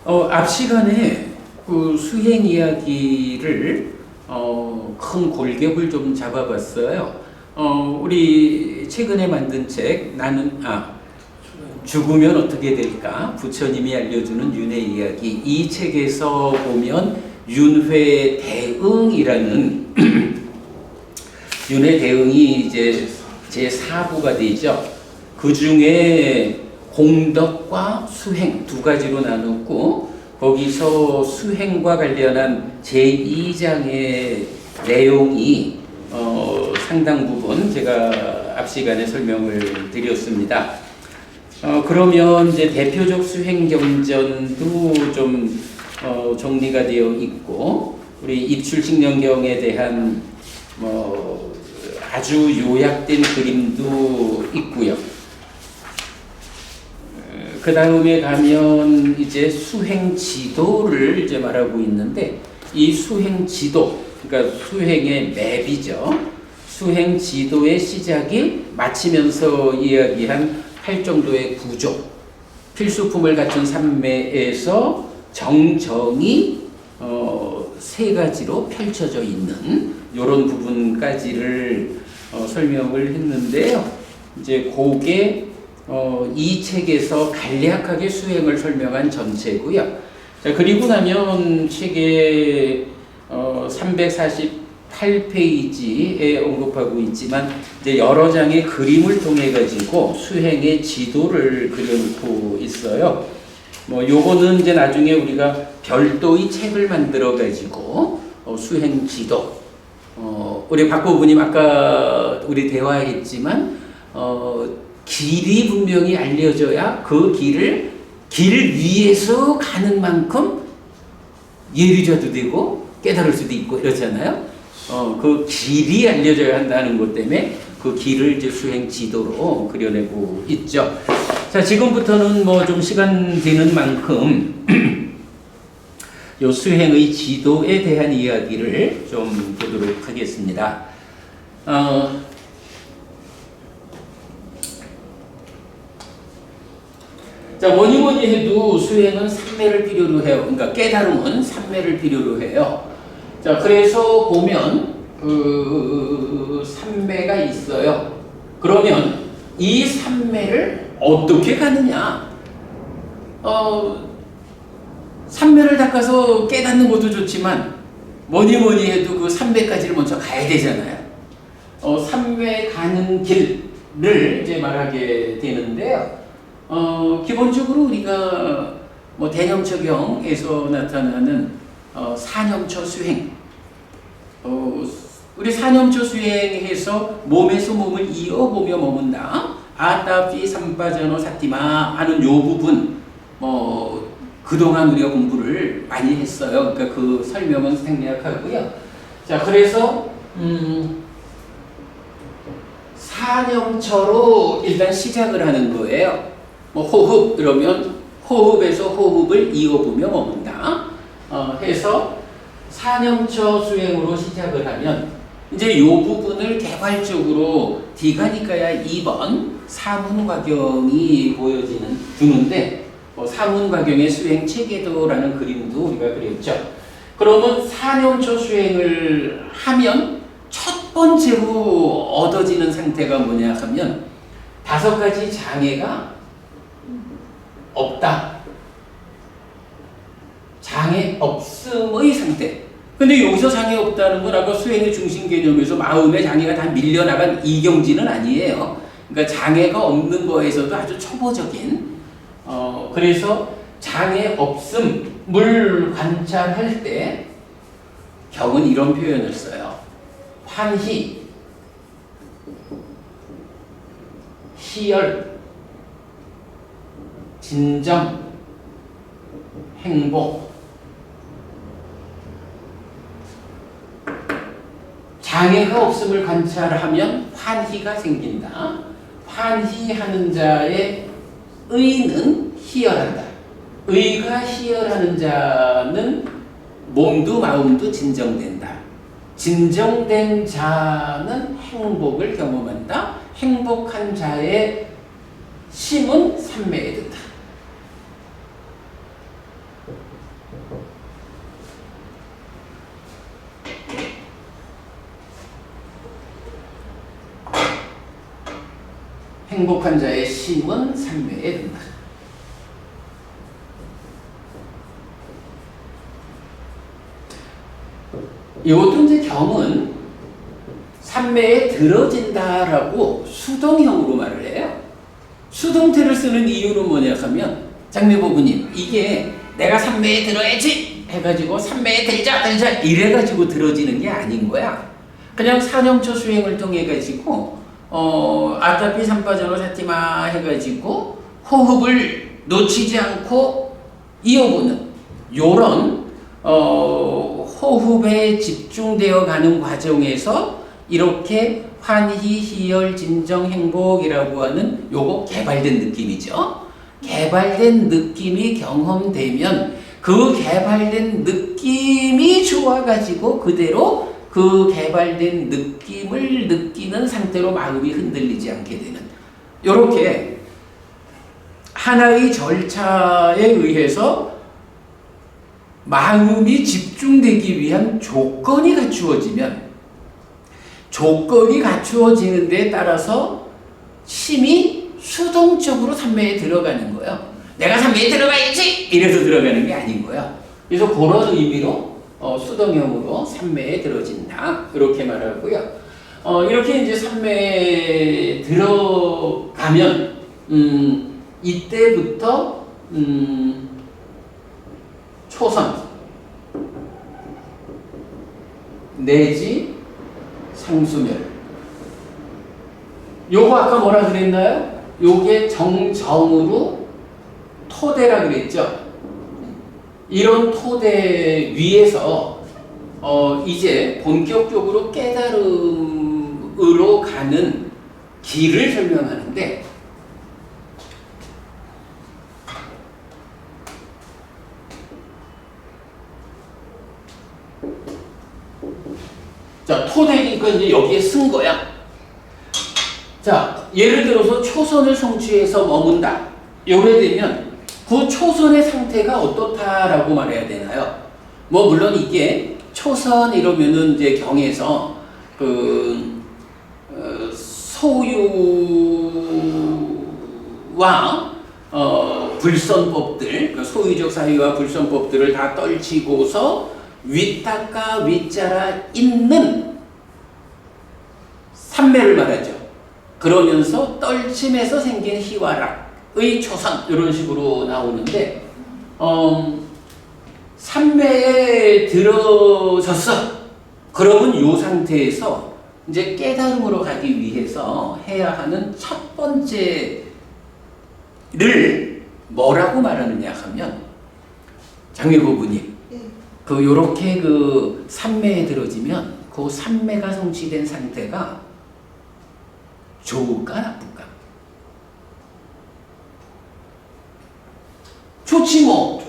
앞 시간에 그 수행 이야기를 큰 골격을 좀 잡아봤어요. 우리 최근에 만든 책 죽으면 어떻게 될까? 부처님이 알려주는 윤회 이야기. 이 책에서 보면 윤회 대응이라는 윤회 대응이 이제 제 4부가 되죠. 그 중에 공덕과 수행 두 가지로 나눴고, 거기서 수행과 관련한 제2장의 내용이 상당 부분 제가 앞 시간에 설명을 드렸습니다. 그러면 이제 대표적 수행 경전도 좀 정리가 되어 있고, 우리 입출식령경에 대한 아주 요약된 그림도 있고요. 그 다음에 가면 이제 수행 지도를 이제 말하고 있는데, 이 수행 지도, 그러니까 수행의 맵이죠. 수행 지도의 시작이 마치면서 이야기한 8정도의 구조, 필수품을 갖춘 삼매에서 정정이 세 가지로 펼쳐져 있는 이런 부분까지를 설명을 했는데요. 이제 그게 이 책에서 간략하게 수행을 설명한 전체고요. 자, 그리고 나면 책의 348페이지에 언급하고 있지만 이제 여러 장의 그림을 통해 가지고 수행의 지도를 그려놓고 있어요. 요거는 이제 나중에 우리가 별도의 책을 만들어 가지고 수행 지도. 우리 박 부부님 아까 우리 대화했지만 길이 분명히 알려져야 그 길 위에서 가는 만큼 예리자도 되고 깨달을 수도 있고 이렇잖아요. 그 길이 알려져야 한다는 것 때문에 그 길을 이제 수행 지도로 그려내고 있죠. 자, 지금부터는 좀 시간 되는 만큼 요 수행의 지도에 대한 이야기를 좀 보도록 하겠습니다. 자, 뭐니 해도 수행은 삼매를 필요로 해요. 그러니까 깨달음은 삼매를 필요로 해요. 자, 그래서 보면 그 삼매가 있어요. 그러면 이 삼매를 어떻게 가느냐? 삼매를 닦아서 깨닫는 것도 좋지만 뭐니 해도 그 삼매까지를 먼저 가야 되잖아요. 삼매 가는 길을 이제 말하게 되는데요. 기본적으로 우리가 대념처경에서 나타나는 사념처 수행, 우리 사념처 수행에서 몸에서 몸을 이어보며 머문다, 아따피 삼바자노 사티마 하는 요 부분, 그동안 우리가 공부를 많이 했어요. 그러니까 그 설명은 생략하고요. 자, 그래서 사념처로 일단 시작을 하는 거예요. 호흡 이러면 호흡에서 호흡을 이어보며 머문다 해서 사념처 수행으로 시작을 하면 이제 이 부분을 개괄적으로 디가니까야 2번 사문과경이 주는데 사문과경의 수행 체계도라는 그림도 우리가 그렸죠. 그러면 사념처 수행을 하면 첫 번째로 얻어지는 상태가 뭐냐 하면 5가지 장애가 없다. 장애 없음의 상태. 근데 여기서 장애 없다는 건 아까 수행의 중심 개념에서 마음의 장애가 다 밀려나간 이경지는 아니에요. 그러니까 장애가 없는 거에서도 아주 초보적인. 그래서 장애 없음을 관찰할 때 경은 이런 표현을 써요. 환희, 희열, 진정, 행복. 장애가 없음을 관찰하면 환희가 생긴다. 환희하는 자의 의는 희열한다. 의가 희열하는 자는 몸도 마음도 진정된다. 진정된 자는 행복을 경험한다. 행복한 자의 심은 삼매에 든다. 행복한 자의 심은 삼매에 든다. 이것도 이제 경은 삼매에 들어진다라고 수동형으로 말을 해요. 수동태를 쓰는 이유는 뭐냐 하면 장미보부님 이게 내가 삼매에 들어야지 해가지고 삼매에 들자 이래가지고 들어지는 게 아닌 거야. 그냥 산영초 수행을 통해 가지고 아타피 삼바전어 사티마 해가지고 호흡을 놓치지 않고 이어보는 요런 호흡에 집중되어 가는 과정에서 이렇게 환희, 희열, 진정, 행복이라고 하는 요거 개발된 느낌이죠. 개발된 느낌이 경험되면 그 개발된 느낌이 좋아가지고 그대로 그 개발된 느낌을 느끼는 상태로 마음이 흔들리지 않게 되는 요렇게 하나의 절차에 의해서 마음이 집중되기 위한 조건이 갖추어지면 조건이 갖추어지는 데 따라서 심이 수동적으로 삼매에 들어가는 거예요. 내가 삼매에 들어가야지! 이래서 들어가는 게 아닌 거예요. 그래서 그런 의미로 수동형으로 삼매에 들어진다. 이렇게 말하고요. 이렇게 이제 삼매에 들어가면 이때부터 초선 내지 상수멸. 요거 아까 뭐라 그랬나요? 요게 정정으로 토대라 그랬죠. 이런 토대 위에서 이제 본격적으로 깨달음으로 가는 길을 설명하는데 자, 토대니까 이제 여기에 쓴 거야. 자, 예를 들어서 초선을 성취해서 머문다. 요래 되면 그 초선의 상태가 어떻다라고 말해야 되나요? 뭐 물론 이게 초선 이러면은 이제 경에서 그 소유와 불선법들, 그 소유적 사유와 불선법들을 다 떨치고서 위탁과 위자라 있는 삼매를 말하죠. 그러면서 떨침에서 생긴 희화락의 초선 이런 식으로 나오는데 삼매에 들어졌어. 그러면 이 상태에서 이제 깨달음으로 가기 위해서 해야 하는 첫 번째를 뭐라고 말하느냐 하면 장미부부님 그 요렇게 그 삼매에 들어지면 그 삼매가 성취된 상태가 좋을까 나쁠까? 좋지 뭐.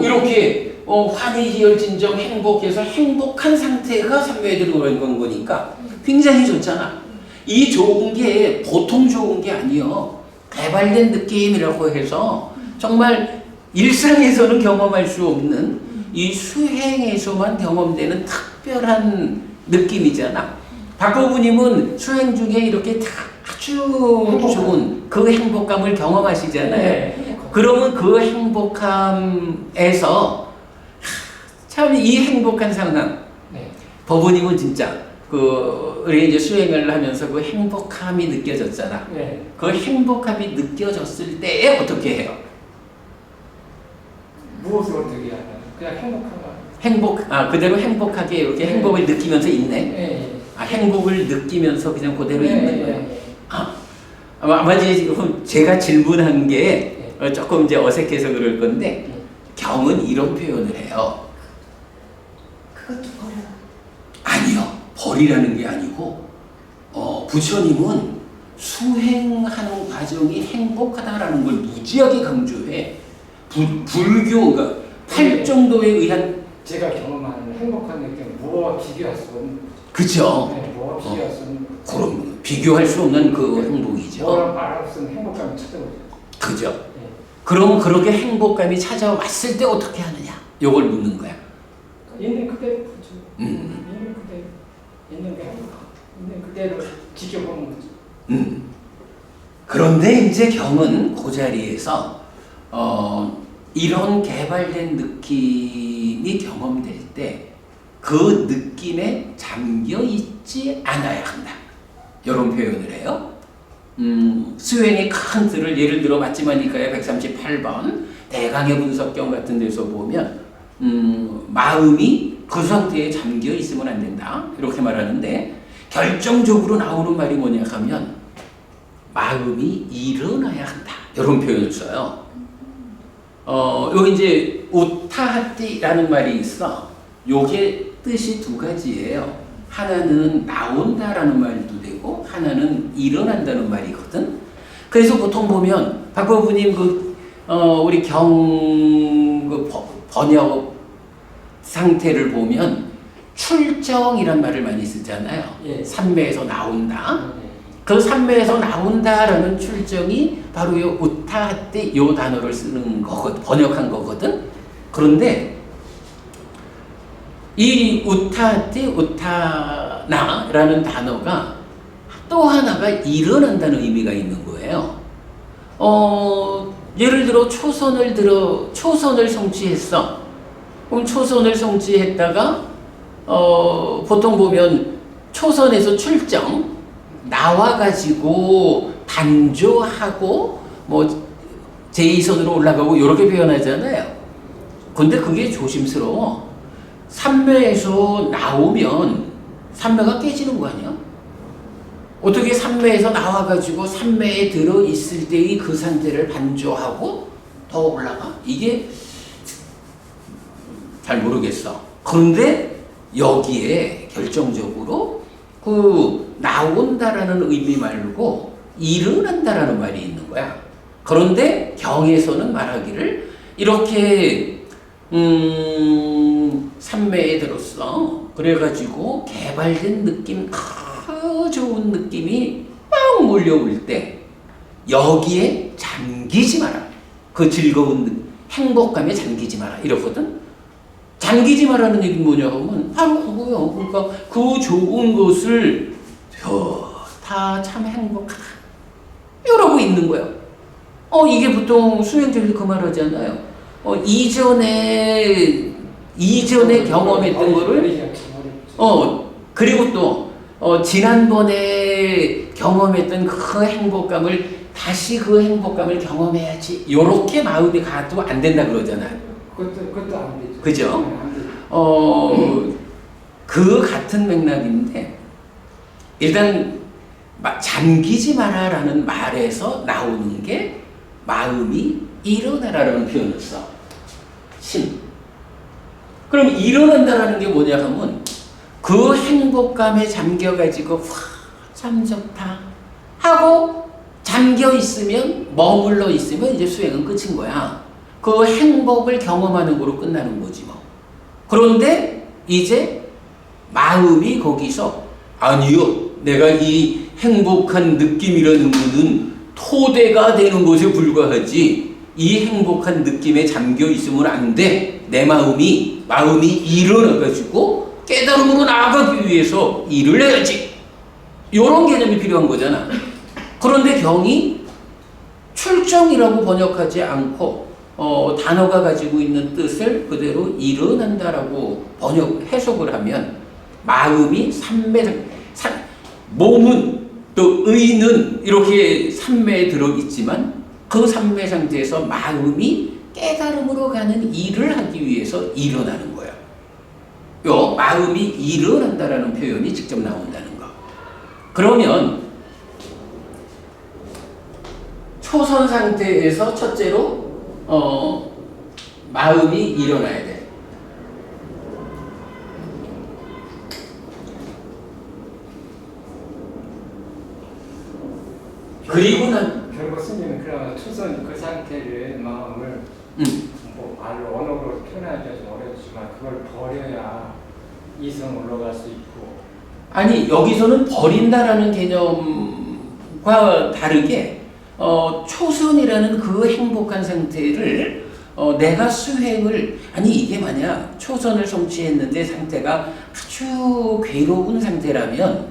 이렇게 환희, 희열, 진정, 행복해서 행복한 상태가 삼매에 들어간 거니까 굉장히 좋잖아. 이 좋은 게 보통 좋은 게 아니요. 개발된 느낌이라고 해서 정말 일상에서는 경험할 수 없는 이 수행에서만 경험되는 특별한 느낌이잖아. 박고부님은 수행 중에 이렇게 아주 좋은 그 행복감을 경험하시잖아요. 그러면 그 행복함에서 참 이 행복한 상황. 법부님은 진짜 우리 이제 수행을 하면서 그 행복함이 느껴졌잖아. 그 행복함이 느껴졌을 때에 어떻게 해요? 무엇을 어떻게 하나요? 그냥 행복한가? 그대로 행복하게 이렇게 행복을 느끼면서 있네. 행복을 느끼면서 그냥 그대로 있는 거야. 아마 지금 제가 질문한 게 조금 이제 어색해서 그럴 건데 경은 이런 표현을 해요. 그것도 버려. 아니요. 버리라는 게 아니고 부처님은 수행하는 과정이 행복하다라는 걸 무지하게 강조해. 불교가 팔정도에 의한 제가 경험하는 행복한 느낌 뭐와 비교할 수 없는 그죠? 뭐와 비교할 수 없는 그럼 비교할 수 없는 그 행복이죠. 뭐랑 말할 수 없는 행복감을 찾아오죠. 그죠? 그럼 그렇게 행복감이 찾아왔을 때 어떻게 하느냐? 요걸 묻는 거야. 있는 그대로 보죠. 있는 그대로 있는 게 행복하고 있는 그대로 지켜보는 거죠. 그런데 이제 경은 그 자리에서 이런 개발된 느낌이 경험될 때 그 느낌에 잠겨 있지 않아야 한다. 이런 표현을 해요. 수행의 큰 틀을 예를 들어 맞지마니까의 138번 대강의 분석경 같은 데서 보면 마음이 그 상태에 잠겨 있으면 안 된다. 이렇게 말하는데 결정적으로 나오는 말이 뭐냐 하면 마음이 일어나야 한다. 이런 표현을 써요. 여기 이제 우타하띠라는 말이 있어. 요게 뜻이 두 가지예요. 하나는 나온다라는 말도 되고 하나는 일어난다는 말이거든. 그래서 보통 보면 박법부님 우리 번역 상태를 보면 출정이란 말을 많이 쓰잖아요. 예. 삼매에서 나온다. 그 삼매에서 나온다라는 출정이 바로 요 우타하띠 요 단어를 쓰는 거거든. 번역한 거거든. 그런데 이 우타하띠 우타나라는 단어가 또 하나가 일어난다는 의미가 있는 거예요. 예를 들어 초선을 성취했어. 그럼 초선을 성취했다가 보통 보면 초선에서 출정 나와가지고 단조하고 뭐 제2선으로 올라가고 이렇게 표현하잖아요. 근데 그게 조심스러워. 삼매에서 나오면 삼매가 깨지는 거 아니야? 어떻게 삼매에서 나와가지고 삼매에 들어있을 때의 그 상태를 반조하고 더 올라가? 이게 잘 모르겠어. 그런데 여기에 결정적으로 그 나온다라는 의미 말고 일어난다라는 말이 있는 거야. 그런데 경에서는 말하기를 이렇게 삼매에 들었어. 그래가지고 개발된 느낌, 좋은 느낌이 막 몰려올 때 여기에 잠기지 마라. 그 즐거운 행복감에 잠기지 마라. 이러거든. 잠기지 마라는 얘기는 뭐냐 하면 바로 그거요. 그러니까 그 좋은 것을 다 참 행복하다. 이러고 있는 거예요. 이게 보통 수행자들이 그 말 하잖아요. 이전에 경험했던 거를 그리고 또 지난번에 경험했던 그 행복감을 다시 그 행복감을 경험해야지. 요렇게 마음이 가도 안 된다 그러잖아요. 그것도 안 되죠. 그죠? 네, 안 되죠. 그 같은 맥락인데 일단 잠기지 마라라는 말에서 나오는 게 마음이 일어나라라는 표현을 써. 그럼 일어난다라는 게 뭐냐 하면 그 행복감에 잠겨가지고 참 좋다 하고 잠겨 있으면 머물러 있으면 이제 수행은 끝인 거야. 그 행복을 경험하는 거로 끝나는 거지 뭐. 그런데 이제 마음이 거기서 아니요, 내가 이 행복한 느낌이라는 것은 토대가 되는 것에 불과하지 이 행복한 느낌에 잠겨 있으면 안 돼. 내 마음이 일어나가지고 깨달음으로 나아가기 위해서 일을 해야지. 이런 개념이 필요한 거잖아. 그런데 경이 출정이라고 번역하지 않고 단어가 가지고 있는 뜻을 그대로 일어난다라고 해석을 하면 마음이 몸은 또 의는 이렇게 삼매에 들어있지만 그 삼매 상태에서 마음이 깨달음으로 가는 일을 하기 위해서 일어나는 거예요. 요 마음이 일어난다라는 표현이 직접 나온다는 거. 그러면 초선 상태에서 첫째로 마음이 일어나야 돼. 그리고 결국 스님은 그러면 초선 그 상태를 마음을 뭐 말로 언어로 표현하기가 좀 어렵지만 그걸 버려야 이성 올라갈 수 있고. 아니 여기서는 버린다라는 개념과 다르게 초선이라는 그 행복한 상태를 내가 수행을 이게 만약 초선을 성취했는데 상태가 아주 괴로운 상태라면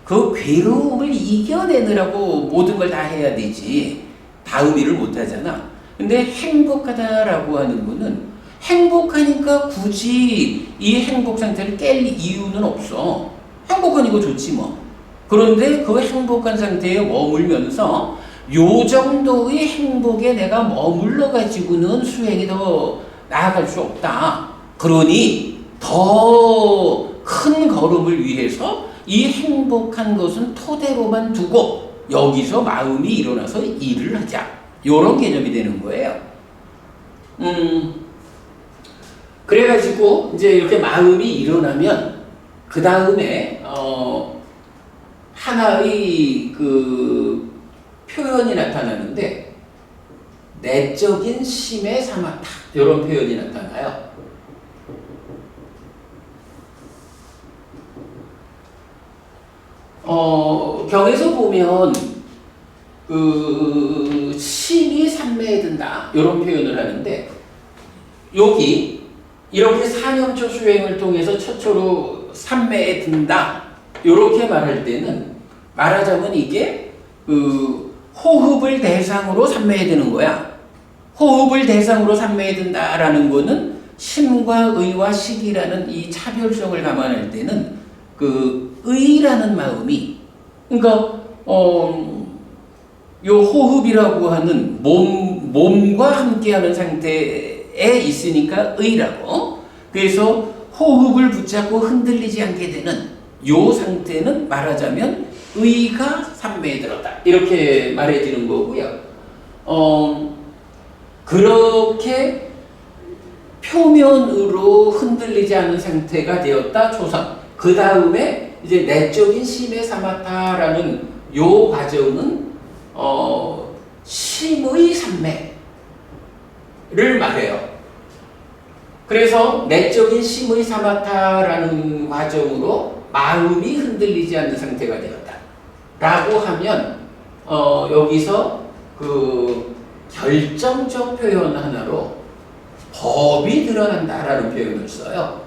그 괴로움을 이겨내느라고 모든 걸 다 해야 되지. 다음 일을 못 하잖아. 근데 행복하다라고 하는 거는 행복하니까 굳이 이 행복 상태를 깰 이유는 없어. 행복하니까 좋지 뭐. 그런데 그 행복한 상태에 머물면서 요 정도의 행복에 내가 머물러 가지고는 수행이 더 나아갈 수 없다. 그러니 더 큰 걸음을 위해서 이 행복한 것은 토대로만 두고 여기서 마음이 일어나서 일을 하자. 요런 개념이 되는 거예요. 그래가지고 이제 이렇게 마음이 일어나면 그 다음에 하나의 그 표현이 나타나는데 내적인 심의 사마타 이런 표현이 나타나요. 경에서 보면 그 심이 삼매에 든다 이런 표현을 하는데 여기 이렇게 사념초 수행을 통해서 처초로 삼매에 든다 이렇게 말할 때는 말하자면 이게 그 호흡을 대상으로 삼매에 드는 거야. 호흡을 대상으로 삼매에 든다라는 거는 심과 의와 식이라는 이 차별성을 감안할 때는 그 의라는 마음이 그러니까 요 호흡이라고 하는 몸과 함께하는 상태에 있으니까 의라고. 그래서 호흡을 붙잡고 흔들리지 않게 되는 요 상태는 말하자면 의가 삼매에 들었다 이렇게 말해지는 거고요. 그렇게 표면으로 흔들리지 않은 상태가 되었다 초선. 그 다음에 이제 내적인 심의 사마타라는 요 과정은 심의 삼매를 말해요. 그래서 내적인 심의 사마타라는 과정으로 마음이 흔들리지 않는 상태가 되었다 라고 하면 여기서 그 결정적 표현 하나로 법이 드러난다라는 표현을 써요.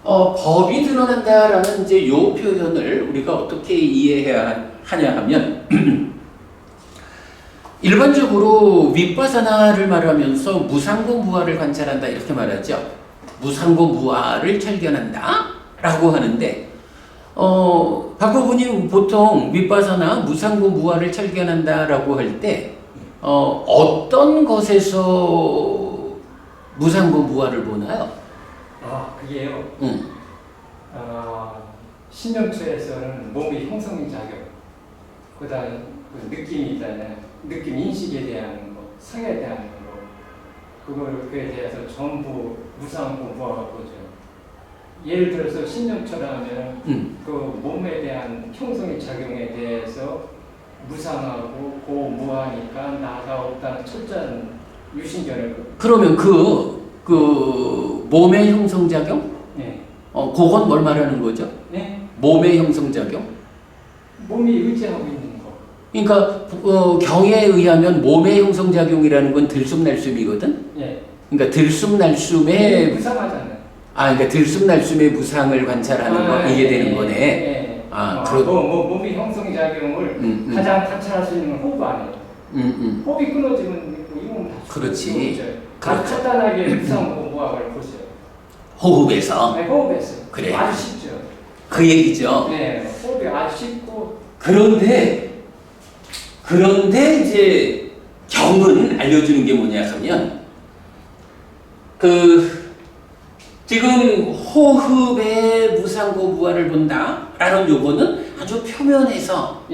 법이 드러난다라는 이제 요 표현을 우리가 어떻게 이해해야 하냐 하면 일반적으로 윗바사나를 말하면서 무상고 무아를 관찰한다 이렇게 말하죠. 무상고 무아를 철견한다 라고 하는데 박호분이 보통 윗바사나 무상고 무아를 철견한다 라고 할 때 어떤 것에서 무상고 무아를 보나요? 그게요. 신념초에서는 몸의 형성인 작용, 그다음 그 느낌이 있잖아요. 느낌 인식에 대한 거, 성에 대한 거, 그거에 대해서 전부 무상고 무아가 보죠. 예를 들어서 신념초라면 그 몸에 대한 형성의 작용에 대해서 무상하고 고무하니까 나가 없다는 철저한 유신견을. 그러면 그 몸의 형성작용? 네. 그건 뭘 말하는 거죠? 네. 몸의 형성작용? 몸이 의지하고 있는 거. 그러니까 경에 의하면 몸의 형성작용이라는 건 들숨날숨이거든? 예. 그러니까 들숨날숨의 무상하잖아요. 그러니까 들숨날숨의 무상을 관찰하는 거 이게 되는 거네. 예. 몸의 형성작용을 가장 관찰할 수 있는 건 호흡 아니에요. 호흡이 끊어지면 이 몸 다 그렇지. 아주 간단하게 무상고 무아를 보세요. 호흡에서. 네, 호흡에서. 그래. 아주 쉽죠. 그 얘기죠. 네, 호흡이 아주 쉽고. 그런데 이제 경은 알려주는 게 뭐냐 하면 지금 호흡의 무상고 무아를 본다라는 요거는 아주 표면에서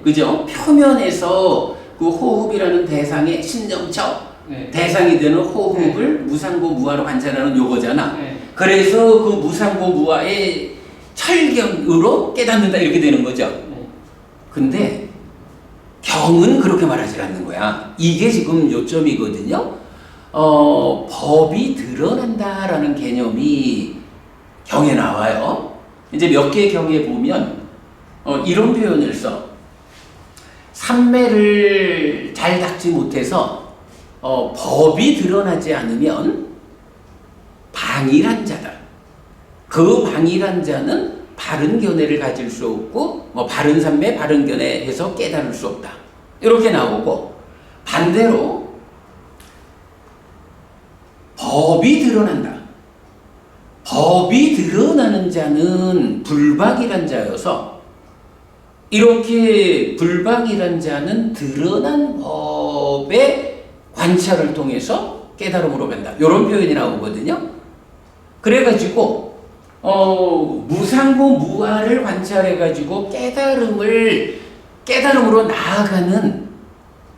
그죠? 표면에서 그 호흡이라는 대상의 신정처 대상이 되는 호흡을 무상고 무아로 관찰하는 요거잖아. 그래서 그 무상고 무아의 철경으로 깨닫는다 이렇게 되는 거죠. 근데 경은 그렇게 말하지 않는 거야. 이게 지금 요점이거든요. 법이 드러난다라는 개념이 경에 나와요. 이제 몇 개의 경에 보면 이런 표현을 써. 삼매를 잘 닦지 못해서 법이 드러나지 않으면 방일한 자다. 그 방이란 자는 바른 견해를 가질 수 없고 뭐 바른 삼매 바른 견해해서 깨달을 수 없다. 이렇게 나오고 반대로 법이 드러난다. 법이 드러나는 자는 불박이란 자여서 이렇게 불박이란 자는 드러난 법의 관찰을 통해서 깨달음으로 간다. 이런 표현이 나오거든요. 그래가지고 무상고 무아를 관찰해가지고 깨달음으로 나아가는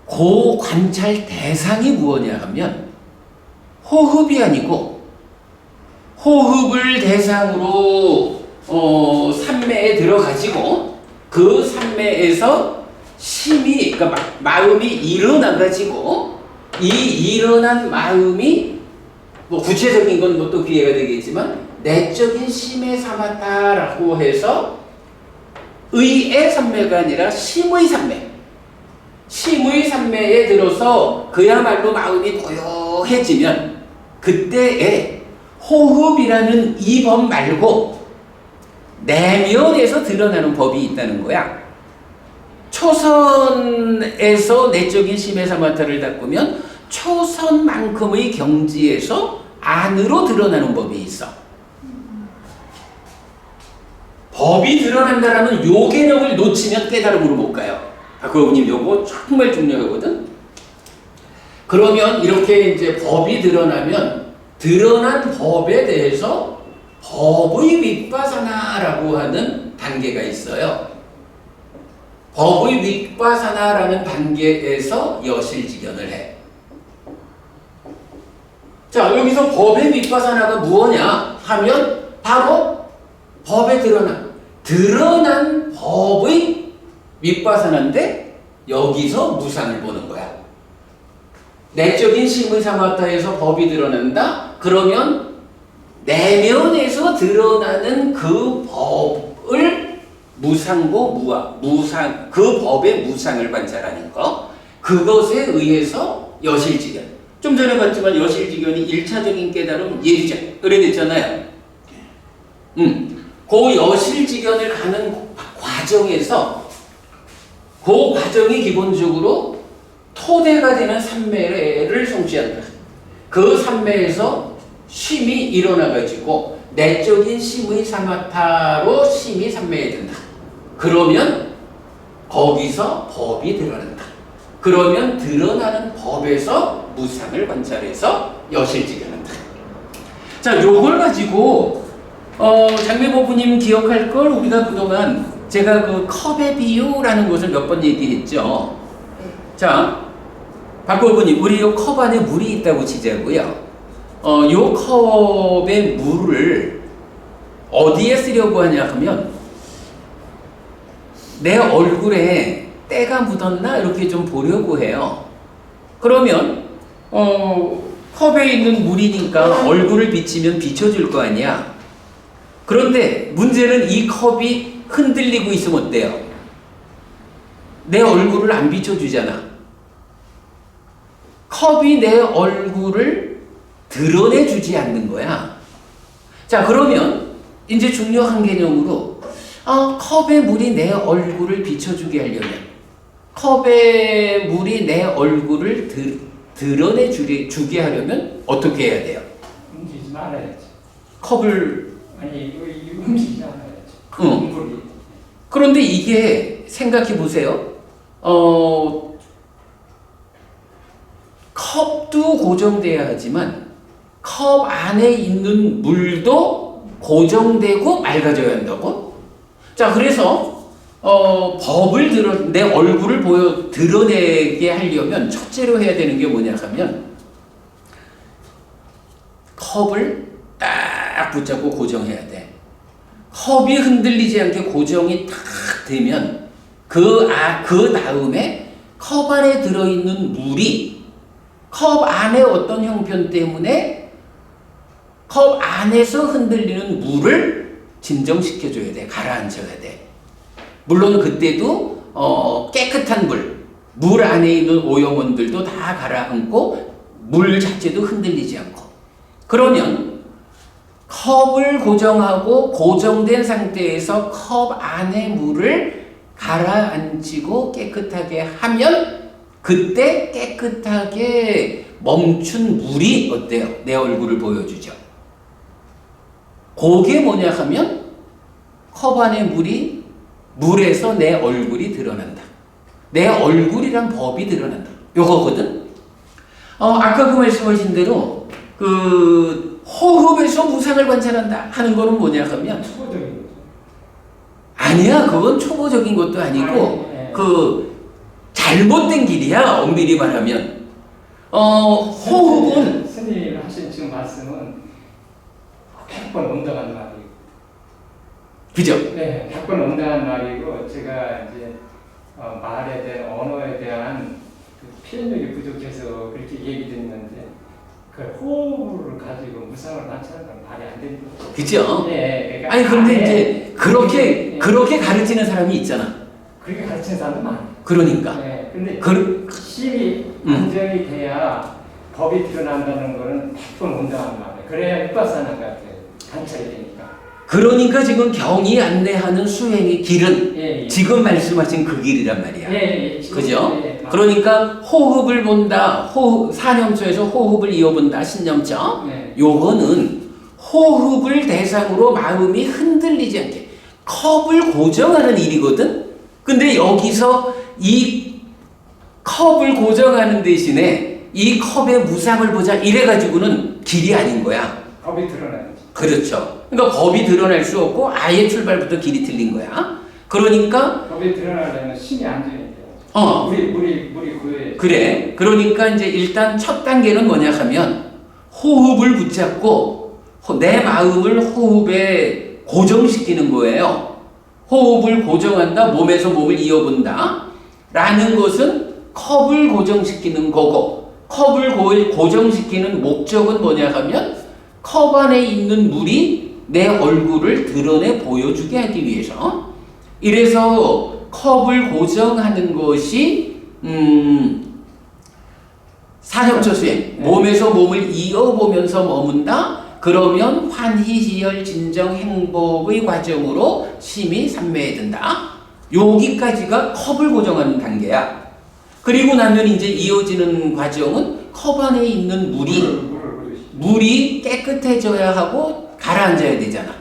그 관찰 대상이 무엇이냐 하면 호흡이 아니고 호흡을 대상으로 삼매에 들어가지고 그 삼매에서 심이 그러니까 마음이 일어나가지고 이 일어난 마음이 뭐 구체적인 건 뭐 또 기회가 되겠지만 내적인 심의 사마타라고 해서 의의 삼매가 아니라 심의 삼매. 심의 삼매에 들어서 그야말로 마음이 고요해지면 그때에 호흡이라는 이 법 말고 내면에서 드러나는 법이 있다는 거야. 초선에서 내적인 심의 사마타를 닦으면 초선만큼의 경지에서 안으로 드러나는 법이 있어. 법이 드러난다라는 요 개념을 놓치면 깨달음으로 못 가요. 박호님 요거 정말 중요하거든. 그러면 이렇게 이제 법이 드러나면 드러난 법에 대해서 법의 윗바사나라고 하는 단계가 있어요. 법의 윗바사나라는 단계에서 여실직연을 해. 자, 여기서 법의 윗바사나가 무엇냐 하면 바로 법에 드러난 법의 윗바사나인데 여기서 무상을 보는 거야. 내적인 심의 사마타에서 법이 드러난다? 그러면 내면에서 드러나는 그 법을 무상고 무상 그 법의 무상을 관찰하는 거. 그것에 의해서 여실직연. 좀 전에 봤지만 여실직연이 1차적인 깨달음 예리적 그래 됐잖아요. 그 여실직연을 가는 과정에서 그 과정이 기본적으로 토대가 되는 삼매를 성취한다. 그 삼매에서 심이 일어나가지고 내적인 심의 사마타로 심이 삼매에 든다. 그러면 거기서 법이 드러난다. 그러면 드러나는 법에서 무상을 관찰해서 여실직연한다. 자, 요걸 가지고 장매보부님 기억할 걸 우리가 그동안 제가 그 컵의 비유라는 것을 몇 번 얘기했죠. 자, 박보부님 우리 요 컵 안에 물이 있다고 치자고요. 요 컵의 물을 어디에 쓰려고 하냐 하면 내 얼굴에 때가 묻었나 이렇게 좀 보려고 해요. 그러면 컵에 있는 물이니까 얼굴을 비치면 비춰줄 거 아니야. 그런데 문제는 이 컵이 흔들리고 있으면 어때요? 내 얼굴을 안 비춰주잖아. 컵이 내 얼굴을 드러내주지 않는 거야. 자, 그러면 이제 중요한 개념으로 컵의 물이 내 얼굴을 비춰주게 하려면 컵의 물이 내 얼굴을 드러내주게 하려면 어떻게 해야 돼요? 움직이지 말아야지. 컵을 아니 움직이지 않아야지. 응. 물이. 그런데 이게 생각해 보세요. 컵도 고정돼야 하지만 컵 안에 있는 물도 고정되고 맑아져야 한다고? 자, 그래서 법을 내 얼굴을 드러내게 하려면 첫째로 해야 되는 게 뭐냐 하면 컵을 딱 붙잡고 고정해야 돼. 컵이 흔들리지 않게 고정이 딱 되면 그 다음에 컵 안에 들어있는 물이 컵 안에 어떤 형편 때문에 컵 안에서 흔들리는 물을 진정시켜줘야 돼. 가라앉혀야 돼. 물론 그때도 깨끗한 물 안에 있는 오염원들도 다 가라앉고 물 자체도 흔들리지 않고. 그러면 컵을 고정하고 고정된 상태에서 컵 안에 물을 가라앉히고 깨끗하게 하면 그때 깨끗하게 멈춘 물이 어때요? 내 얼굴을 보여주죠. 그게 뭐냐 하면 컵 안에 물에서 내 얼굴이 드러난다. 내 얼굴이란 법이 드러난다. 요거거든. 아까 그 말씀하신 대로 그 호흡에서 무상을 관찰한다 하는 거는 뭐냐 하면 초보적인 거죠. 아니야. 그건 초보적인 것도 아니고 네. 그 잘못된 길이야. 엄밀히 말하면 호흡은 스님이 하신 지금 말씀은 100번 온당한 말이고, 그죠? 네, 100번 온당한 말이고, 제가 이제 말에 대한 언어에 대한 그 표현력이 부족해서 그렇게 얘기 듣는데, 그 호흡을 가지고 무상을 관찰하는 건 말이 안 되는 거죠. 그죠? 예, 그러니까 아니 그런데 아예 이제 그렇게 가르치는 사람이 있잖아. 그렇게 가르치는 사람도 많아요. 그러니까 네, 근데 그 힘이 안정이 돼야 법이 드러난다는 거는 100번 온당한 말이에요. 그래야 윗바사나 같아요. 관찰이 되니까. 그러니까 지금 경이 안내하는 수행의 길은 예, 예. 지금 말씀하신 그 길이란 말이야. 예, 예. 그죠? 예, 그러니까 호흡을 본다. 사념처에서 호흡을 이어본다. 신념처. 네. 요거는 호흡을 대상으로 마음이 흔들리지 않게 컵을 고정하는 일이거든. 근데 여기서 이 컵을 고정하는 대신에 이 컵의 무상을 보자 이래가지고는 길이 아닌 거야. 법이 드러나죠. 그렇죠. 그러니까 법이 드러날 수 없고 아예 출발부터 길이 틀린 거야. 그러니까 법이 드러나려면 심이 안정이 돼요. 물이 그에 그래. 그러니까 이제 일단 첫 단계는 뭐냐 하면 호흡을 붙잡고 내 마음을 호흡에 고정시키는 거예요. 호흡을 고정한다. 몸에서 몸을 이어본다. 라는 것은 컵을 고정시키는 거고 컵을 고정시키는 목적은 뭐냐 하면 컵 안에 있는 물이 내 얼굴을 드러내 보여주게 하기 위해서. 이래서 컵을 고정하는 것이 사념처 수행. 몸에서 몸을 이어보면서 머문다. 그러면 환희, 희열, 진정, 행복의 과정으로 심히 삼매에 든다. 여기까지가 컵을 고정하는 단계야. 그리고 나면 이제 이어지는 과정은 컵 안에 있는 물이 깨끗해져야 하고 가라앉아야 되잖아.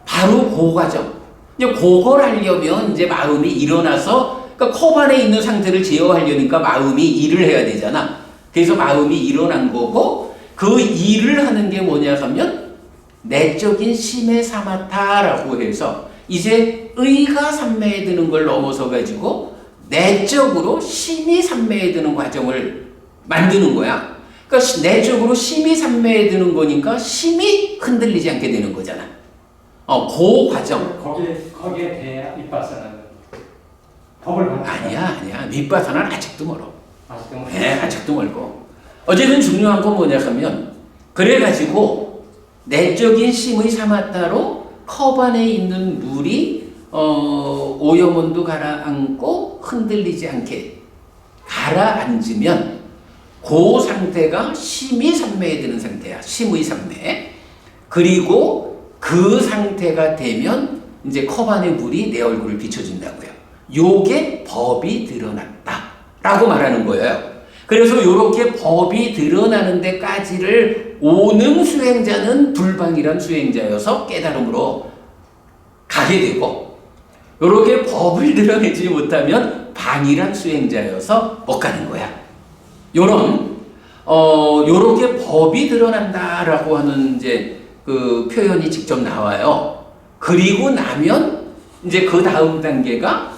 바로 그 과정. 이제 그걸 하려면 이제 마음이 일어나서, 그러니까 컵 안에 있는 상태를 제어하려니까 마음이 일을 해야 되잖아. 그래서 마음이 일어난 거고, 그 일을 하는 게 뭐냐 하면 내적인 심의 사마타라고 해서 이제 의가 삼매에 드는 걸 넘어서 가지고 내적으로 심이 삼매에 드는 과정을 만드는 거야. 그러니까 내적으로 심이 삼매에 드는 거니까 심이 흔들리지 않게 되는 거잖아. 그 과정. 거기에 대해 윗바사나는 법을 아니야. 윗바사나는 아직도 멀어. 아직도 뭐 네, 아직도 멀고. 어쨌든 중요한 건 뭐냐 하면 그래가지고 내적인 심의 사마타로 컵 안에 있는 물이 오염원도 가라앉고 흔들리지 않게 가라앉으면 그 상태가 심의 삼매에 드는 상태야. 심의 삼매. 그리고 그 상태가 되면 이제 컵 안에 물이 내 얼굴을 비춰준다고요. 요게 법이 드러났다 라고 말하는 거예요. 그래서 이렇게 법이 드러나는 데까지를 오는 수행자는 불방이란 수행자여서 깨달음으로 가게 되고, 이렇게 법을 드러내지 못하면 방이란 수행자여서 못 가는 거야. 요렇게 법이 드러난다라고 하는 이제 그 표현이 직접 나와요. 그리고 나면 이제 그 다음 단계가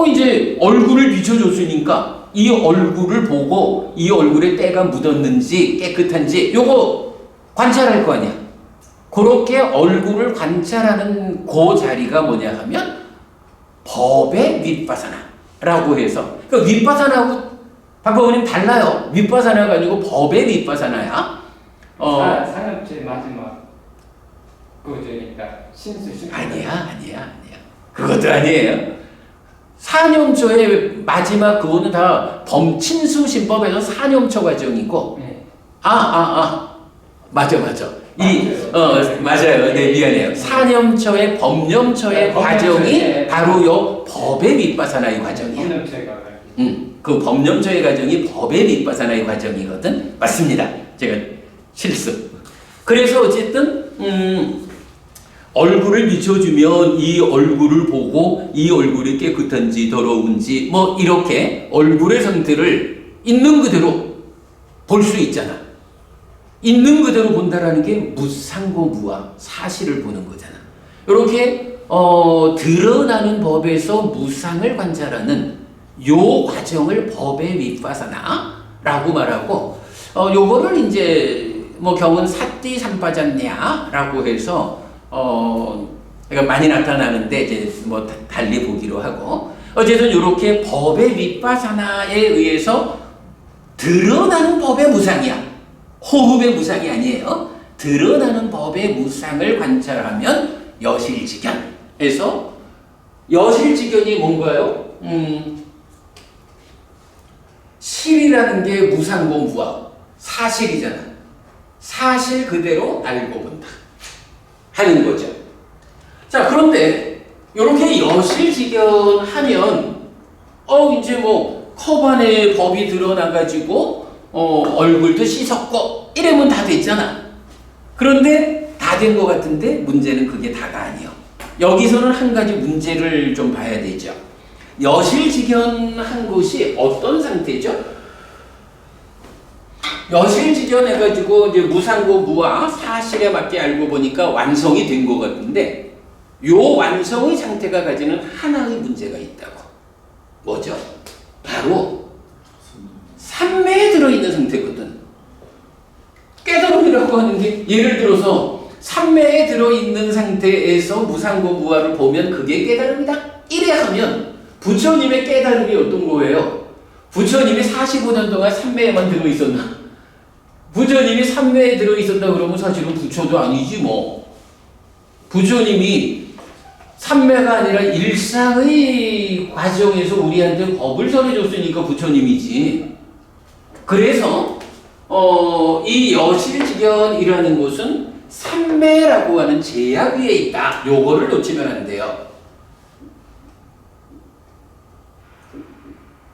이제 얼굴을 비춰줬으니까 이 얼굴을 보고 이 얼굴에 때가 묻었는지 깨끗한지 요거 관찰할 거 아니야. 그렇게 얼굴을 관찰하는 그 자리가 뭐냐 하면 법의 윗바사나라고 해서, 그러니까 윗바사나하고 박사님 달라요. 윗바사나가 아니고 법의 윗바사나야. 사념제 마지막 그거니까 신수 아니야. 그것도 아니에요. 사념처의 마지막 그거는 다 범친수신법에서 사념처 과정이고, 네. 맞아. 맞아요. 네, 미안해요. 사념처의 법념처의 과정이 바로 요 법의 윗바사나의 과정이에요. 법념체가 그 법념처의 과정이 법의 윗바사나의 과정이거든. 맞습니다. 제가 실수. 그래서 어쨌든 얼굴을 비춰주면 이 얼굴을 보고 이 얼굴이 깨끗한지 더러운지 뭐 이렇게 얼굴의 상태를 있는 그대로 볼 수 있잖아. 있는 그대로 본다라는 게 무상고무와 사실을 보는 거잖아. 이렇게 드러나는 법에서 무상을 관찰하는 요 과정을 법의 윗바사나라고 말하고 요거를 이제 뭐 경은 사띠 삼바잖냐라고 해서 그러니까 많이 나타나는데 이제 뭐 달리 보기로 하고 어쨌든 이렇게 법의 윗바사나에 의해서 드러나는 법의 무상이야. 호흡의 무상이 아니에요. 드러나는 법의 무상을 관찰하면 여실직견에서 여실직견이 뭔가요? 실이라는 게 무상고무와 사실이잖아. 사실 그대로 알고 본다 하는 거죠. 자, 그런데 이렇게 여실직견하면 이제 뭐 컵안에 법이 드러나가지고 얼굴도 씻었고 이러면 다 됐잖아. 그런데 다 된 것 같은데 문제는 그게 다가 아니요. 여기서는 한 가지 문제를 좀 봐야 되죠. 여실직견한 것이 어떤 상태죠? 여실직견해가지고 이제 무상고 무와 사실에 맞게 알고 보니까 완성이 된 것 같은데 요 완성의 상태가 가지는 하나의 문제가 있다고. 뭐죠? 바로 삼매에 들어있는 상태거든. 깨달음이라고 하는 게 예를 들어서 삼매에 들어있는 상태에서 무상고 무아를 보면 그게 깨달음이다. 이래 하면 부처님의 깨달음이 어떤 거예요? 부처님이 45년 동안 삼매에만 들어있었나? 부처님이 삼매에 들어있었다 그러면 사실은 부처도 아니지 뭐. 부처님이 삼매가 아니라 일상의 과정에서 우리한테 법을 설해줬으니까 부처님이지. 그래서 이 여실직견이라는 것은 삼매라고 하는 제약 위에 있다. 요거를 놓치면 안 돼요.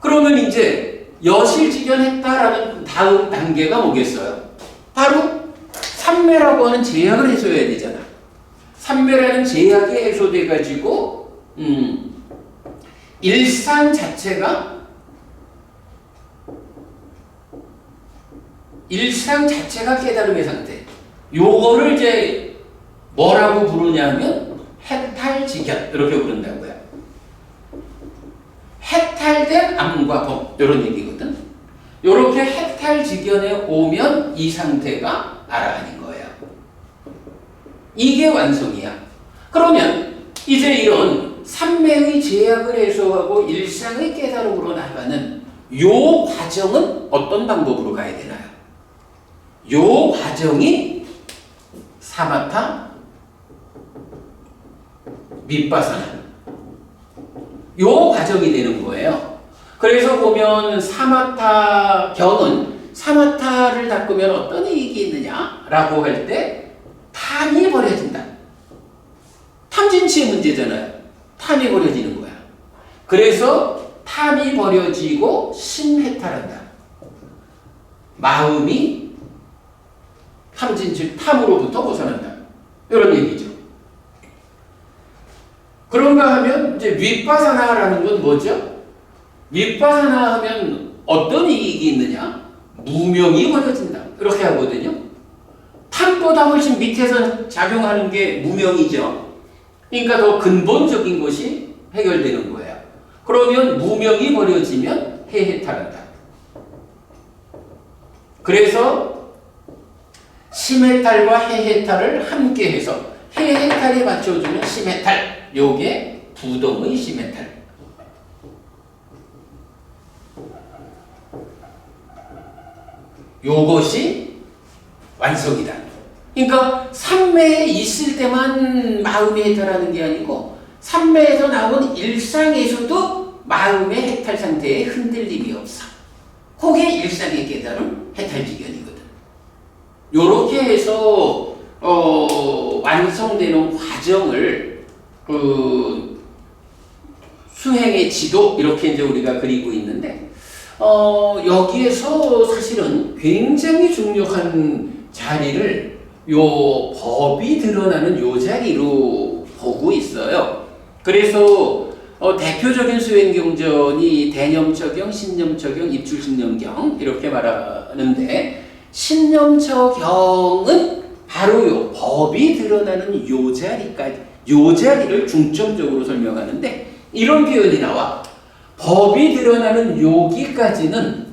그러면 이제 여실직견했다라는 다음 단계가 뭐겠어요? 바로 삼매라고 하는 제약을 해소해야 되잖아. 삼매라는 제약이 해소돼 가지고 일상 자체가 깨달음의 상태. 요거를 이제 뭐라고 부르냐면 해탈직견 이렇게 부른다고요. 해탈된 암과 범 이런 얘기거든. 요렇게 해탈직견에 오면 이 상태가 아라한인 거예요. 이게 완성이야. 그러면 이제 이런 삼매의 제약을 해소하고 일상의 깨달음으로 나가는 요 과정은 어떤 방법으로 가야 되나요? 요 과정이 사마타 윗바사나 요 과정이 되는 거예요. 그래서 보면 사마타 경은 사마타를 닦으면 어떤 이익이 있느냐라고 할 때 탐이 버려진다. 탐진치의 문제잖아요. 탐이 버려지는 거야. 그래서 탐이 버려지고 심해탈한다. 마음이 탐진치, 탐으로부터 벗어난다. 이런 얘기죠. 그런가 하면 이제 윗바사나라는 건 뭐죠? 윗바사나 하면 어떤 이익이 있느냐? 무명이 버려진다. 이렇게 하거든요. 탐보다 훨씬 밑에서 작용하는 게 무명이죠. 그러니까 더 근본적인 것이 해결되는 거예요. 그러면 무명이 버려지면 해해탈한다. 그래서 심해탈과 해해탈을 함께 해서 해해탈이 맞춰주는 심해탈, 요게 부동의 심해탈. 요것이 완성이다. 그러니까 삼매에 있을 때만 마음의 해탈하는 게 아니고 삼매에서 나온 일상에서도 마음의 해탈 상태에 흔들림이 없어. 그게 일상의 깨달음 해탈지견이거든. 요렇게 해서 완성되는 과정을 수행의 지도 이렇게 이제 우리가 그리고 있는데 여기에서 사실은 굉장히 중요한 자리를 요 법이 드러나는 요 자리로 보고 있어요. 그래서 대표적인 수행경전이 대념처경, 신념처경, 입출신념경 이렇게 말하는데 신념처경은 바로 요 법이 드러나는 요 자리까지 요 자리를 중점적으로 설명하는데 이런 표현이 나와. 법이 드러나는 여기까지는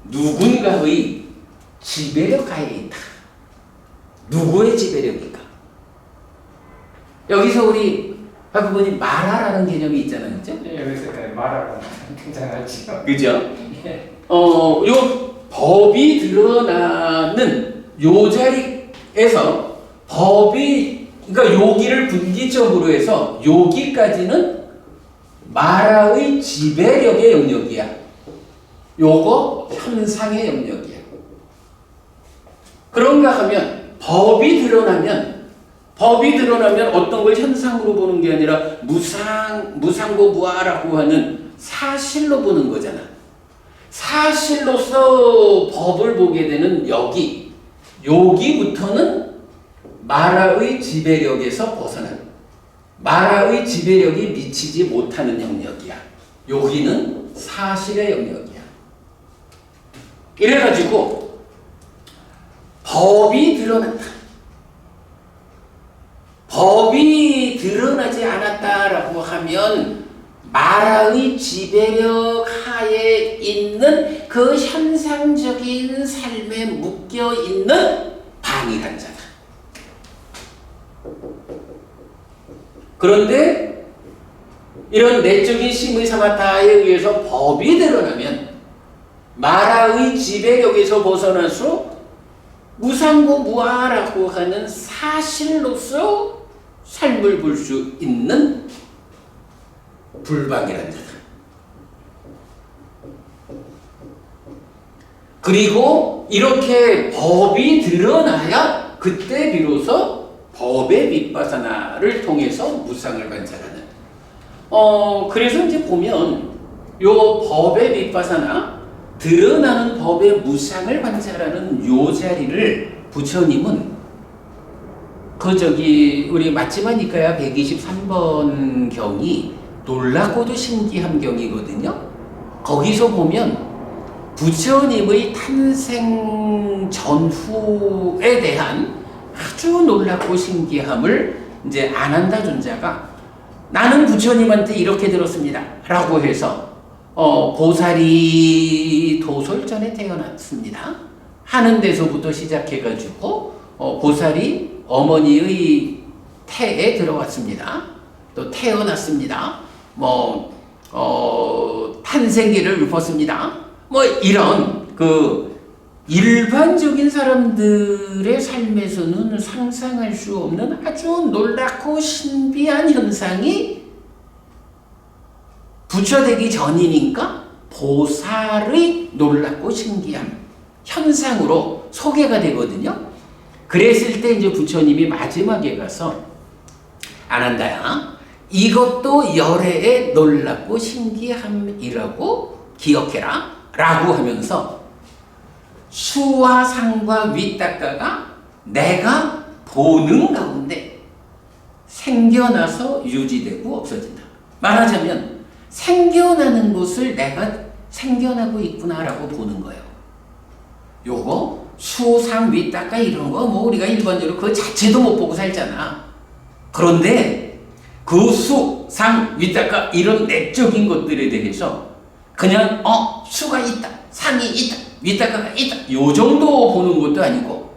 누군가의 지배력 하에 있다. 누구의 지배력일까? 여기서 우리 학부모님 말하라는 개념이 있잖아요, 그죠? 네, 여기서 말하고 등장하죠. 그죠? 예. 요 법이 드러나는 요 자리에서 법이 그러니까 여기를 분기점으로 해서 여기까지는 마라의 지배력의 영역이야. 요거 현상의 영역이야. 그런가 하면 법이 드러나면 어떤 걸 현상으로 보는 게 아니라 무상고 무아라고 하는 사실로 보는 거잖아. 사실로서 법을 보게 되는 여기부터는 마라의 지배력에서 벗어난 마라의 지배력이 미치지 못하는 영역이야. 여기는 사실의 영역이야. 이래가지고 법이 드러난다. 법이 드러나지 않았다라고 하면 마라의 지배력 하에 있는 그 현상적인 삶에 묶여있는 방이란자다. 그런데 이런 내적인 심의 사마타에 의해서 법이 드러나면 마라의 지배력에서 벗어나서 무상고 무아라고 하는 사실로서 삶을 볼 수 있는 불방이란 자다. 그리고 이렇게 법이 드러나야 그때 비로소 법의 윗바사나를 통해서 무상을 관찰하는. 그래서 이제 보면 요 법의 윗바사나 드러나는 법의 무상을 관찰하는 요 자리를 부처님은 우리 마치마니까야 123번 경이 놀랍고도 신기한 경이거든요. 거기서 보면 부처님의 탄생 전후에 대한 아주 놀랍고 신기함을 이제 아난다 존자가 나는 부처님한테 이렇게 들었습니다 라고 해서 보살이 도솔전에 태어났습니다 하는 데서부터 시작해가지고 보살이 어머니의 태에 들어왔습니다. 또 태어났습니다. 탄생기를 읊었습니다. 이런 일반적인 사람들의 삶에서는 상상할 수 없는 아주 놀랍고 신비한 현상이 부처되기 전이니까 보살의 놀랍고 신기한 현상으로 소개가 되거든요. 그랬을 때 이제 부처님이 마지막에 가서 아난다야, 이것도 열애의 놀랍고 신기함이라고 기억해라 라고 하면서 수와 상과 윗닦아가 내가 보는 가운데 생겨나서 유지되고 없어진다. 말하자면 생겨나는 것을 내가 생겨나고 있구나라고 보는 거예요. 요거 수, 상, 윗닦아 이런 거 우리가 일반적으로 그 자체도 못 보고 살잖아. 그런데 그 수, 상, 윗닦아 이런 내적인 것들에 대해서 그냥 수가 있다, 상이 있다, 윗닦아가 있다 요 정도 보는 것도 아니고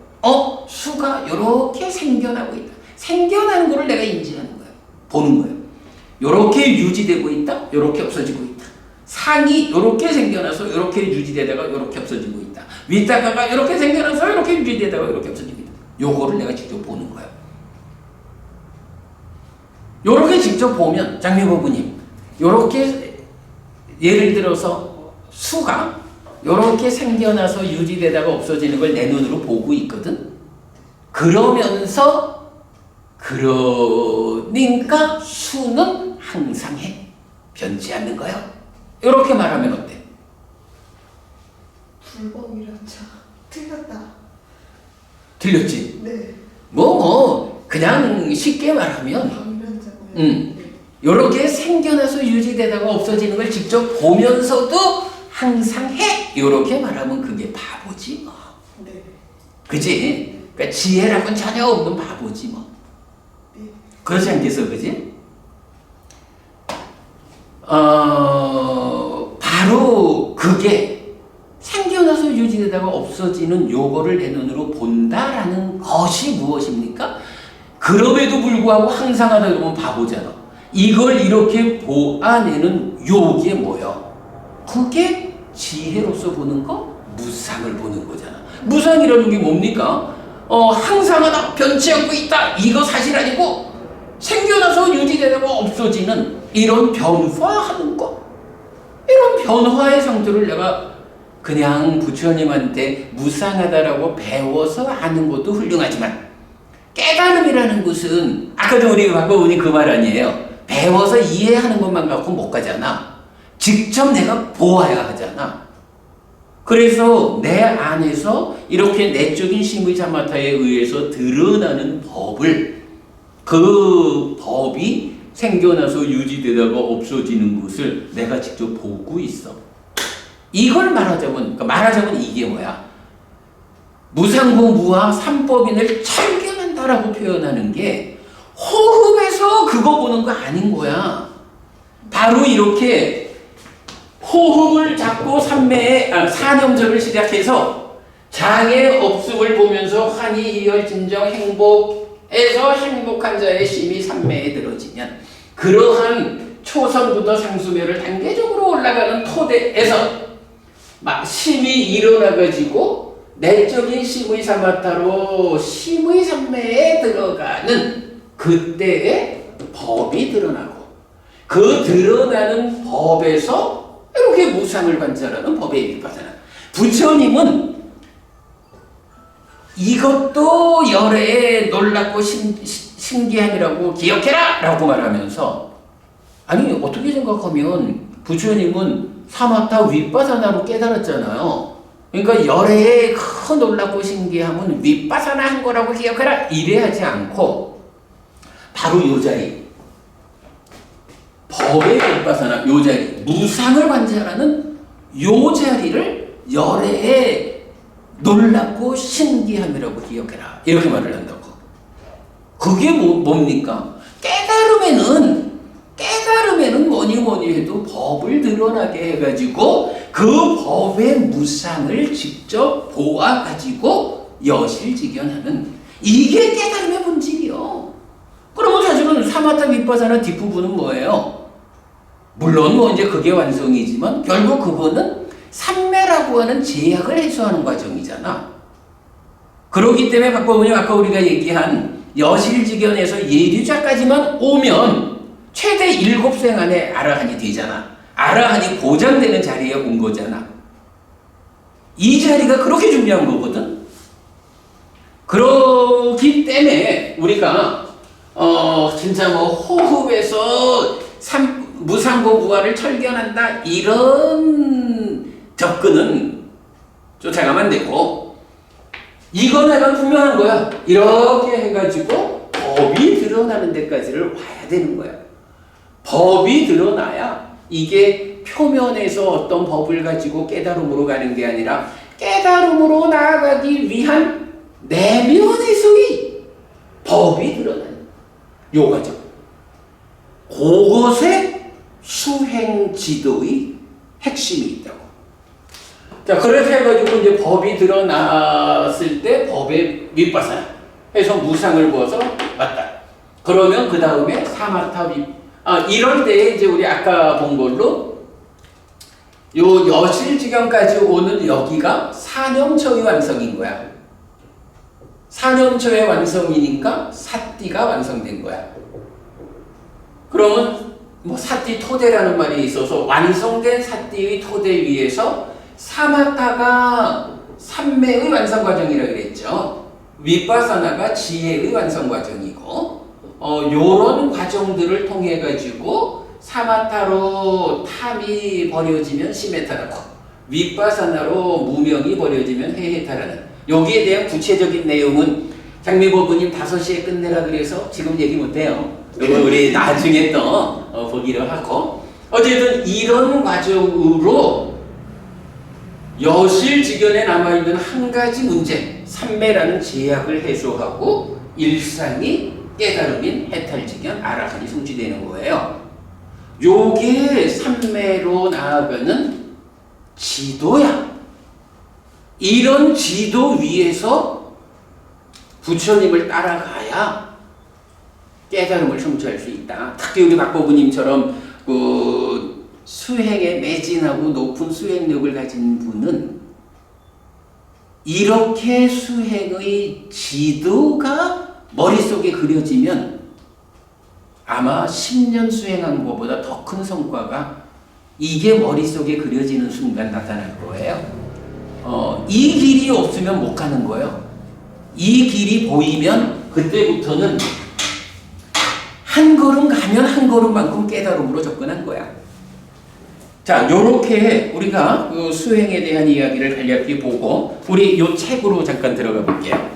수가 요렇게 생겨나고 있다. 생겨나는 거를 내가 인지하는 거예요. 보는 거예요. 요렇게 유지되고 있다, 요렇게 없어지고 있다. 상이 요렇게 생겨나서 요렇게 유지되다가 요렇게 없어지고 있다. 윗닦아가 요렇게 생겨나서 요렇게 유지되다가 요렇게 없어지고 있다. 요거를 내가 직접 보는 거예요. 요렇게 직접 보면 장미법부님 요렇게 예를 들어서 수가 이렇게 생겨나서 유지되다가 없어지는 걸 내 눈으로 보고 있거든. 그러니까 수는 항상 해. 변치 않는 거야. 이렇게 말하면 어때? 불법이란 차. 틀렸다. 들렸지? 네. 그냥 쉽게 말하면 법이란 차고요. 이렇게 생겨나서 유지되다가 없어지는 걸 직접 보면서도 항상 해. 이렇게 말하면 그게 바보지 뭐. 네. 그지? 그러니까 지혜라고는 전혀 없는 바보지 뭐. 네. 그렇지 않겠어, 그지? 바로 그게 생겨나서 유지되다가 없어지는 요거를 내 눈으로 본다라는 것이 무엇입니까? 그럼에도 불구하고 항상 하다 그러면 바보잖아. 이걸 이렇게 보아내는 요게 뭐야? 그게 지혜로서 보는 거, 무상을 보는 거잖아. 무상이라는 게 뭡니까? 항상 하다 변치 않고 있다. 이거 사실 아니고 생겨나서 유지되다가 없어지는 이런 변화하는 거. 이런 변화의 상태를 내가 그냥 부처님한테 무상하다라고 배워서 하는 것도 훌륭하지만 깨달음이라는 것은 아까도 우리가 바꿔보니 그 말 아니에요. 배워서 이해하는 것만 갖고 못 가잖아. 직접 내가 보아야 하잖아. 그래서 내 안에서 이렇게 내적인 심의사마타에 의해서 드러나는 법을, 그 법이 생겨나서 유지되다가 없어지는 것을 내가 직접 보고 있어. 이걸 말하자면 이게 뭐야? 무상고 무아 삼법인을 철견한다라고 표현하는 게 호흡에서 그거 보는 거 아닌 거야. 바로 이렇게 호흡을 잡고 사념절을 시작해서 장애 없음을 보면서 환희, 희열, 진정, 행복에서 행복한 자의 심이 삼매에 들어지면 그러한 초선부터 상수멸을 단계적으로 올라가는 토대에서 막 심이 일어나가지고 내적인 심의 사마타로 심의 삼매에 들어가는 그때의 법이 드러나고 그 드러나는 법에서 이렇게 무상을 관찰하는 법의 비파사나. 부처님은 이것도 열애의 놀랍고 신기함이라고 기억해라! 라고 말하면서, 아니 어떻게 생각하면 부처님은 사마타 윗바사나로 깨달았잖아요. 그러니까 열애의 큰 놀랍고 신기함은 윗바사나 한 거라고 기억해라! 이래 하지 않고 바로 요 자리, 법의 윗바사나 요 자리, 무상을 관찰하는 요 자리를 열애의 놀랍고 신기함이라고 기억해라. 이렇게 말을 한다고. 그게 뭡니까? 깨달음에는 뭐니 해도 법을 드러나게 해가지고 그 법의 무상을 직접 보아가지고 여실직연하는, 이게 깨달음의 본질이요. 그러면 사실은 사마타 윗바사나 뒷부분은 뭐예요? 물론 이제 그게 완성이지만 결국 그거는 삼매라고 하는 제약을 해소하는 과정이잖아. 그렇기 때문에 바꿔보면 아까 우리가 얘기한 여실직연에서 예류자까지만 오면 최대 7생 안에 아라한이 되잖아. 아라한이 보장되는 자리에 온 거잖아. 이 자리가 그렇게 중요한 거거든. 그렇기 때문에 우리가 진짜 호흡에서 무상고 무아를 철견한다 이런 접근은 쫓아가면 안 되고, 이건 약간 분명한 거야. 이렇게 해가지고 법이 드러나는 데까지를 와야 되는 거야. 법이 드러나야 이게 표면에서 어떤 법을 가지고 깨달음으로 가는 게 아니라 깨달음으로 나아가기 위한 내면에서의 법이 드러나는 요 과정. 그것에 수행 지도의 핵심이 있다고. 자, 그렇게 해가지고 이제 법이 드러났을 때 법의 윗바사나 해서 무상을 보아서 맞다. 그러면 그 다음에 사마타 이럴 때 이제 우리 아까 본 걸로 요 여실지경까지 오는 여기가 사념처의 완성인 거야. 사념처의 완성이니까 사띠가 완성된 거야. 그러면 사띠 토대라는 말이 있어서 완성된 사띠의 토대 위에서 사마타가 삼매의 완성 과정이라고 그랬죠. 윗바사나가 지혜의 완성 과정이고, 요런 과정들을 통해 가지고 사마타로 탐이 버려지면 시메타라고, 윗바사나로 무명이 버려지면 해해타라는, 여기에 대한 구체적인 내용은 장미고부님 5시에 끝내라 그래서 지금 얘기 못해요. 이거 우리 나중에 또 보기로 하고, 어쨌든 이런 과정으로 여실직연에 남아있는 한 가지 문제, 삼매라는 제약을 해소하고 일상이 깨달음인 해탈직연, 아라한이 성취되는 거예요. 요게 삼매로 나아가는 지도야. 이런 지도 위에서 부처님을 따라가야 깨달음을 성취할 수 있다. 특히 우리 박보부님처럼 그 수행에 매진하고 높은 수행력을 가진 분은 이렇게 수행의 지도가 머릿속에 그려지면 아마 10년 수행한 것보다 더 큰 성과가 이게 머릿속에 그려지는 순간 나타날 거예요. 이 길이 없으면 못 가는 거예요. 이 길이 보이면 그때부터는 한 걸음 가면 한 걸음만큼 깨달음으로 접근한 거야. 자, 요렇게 우리가 그 수행에 대한 이야기를 간략히 보고 우리 요 책으로 잠깐 들어가 볼게요.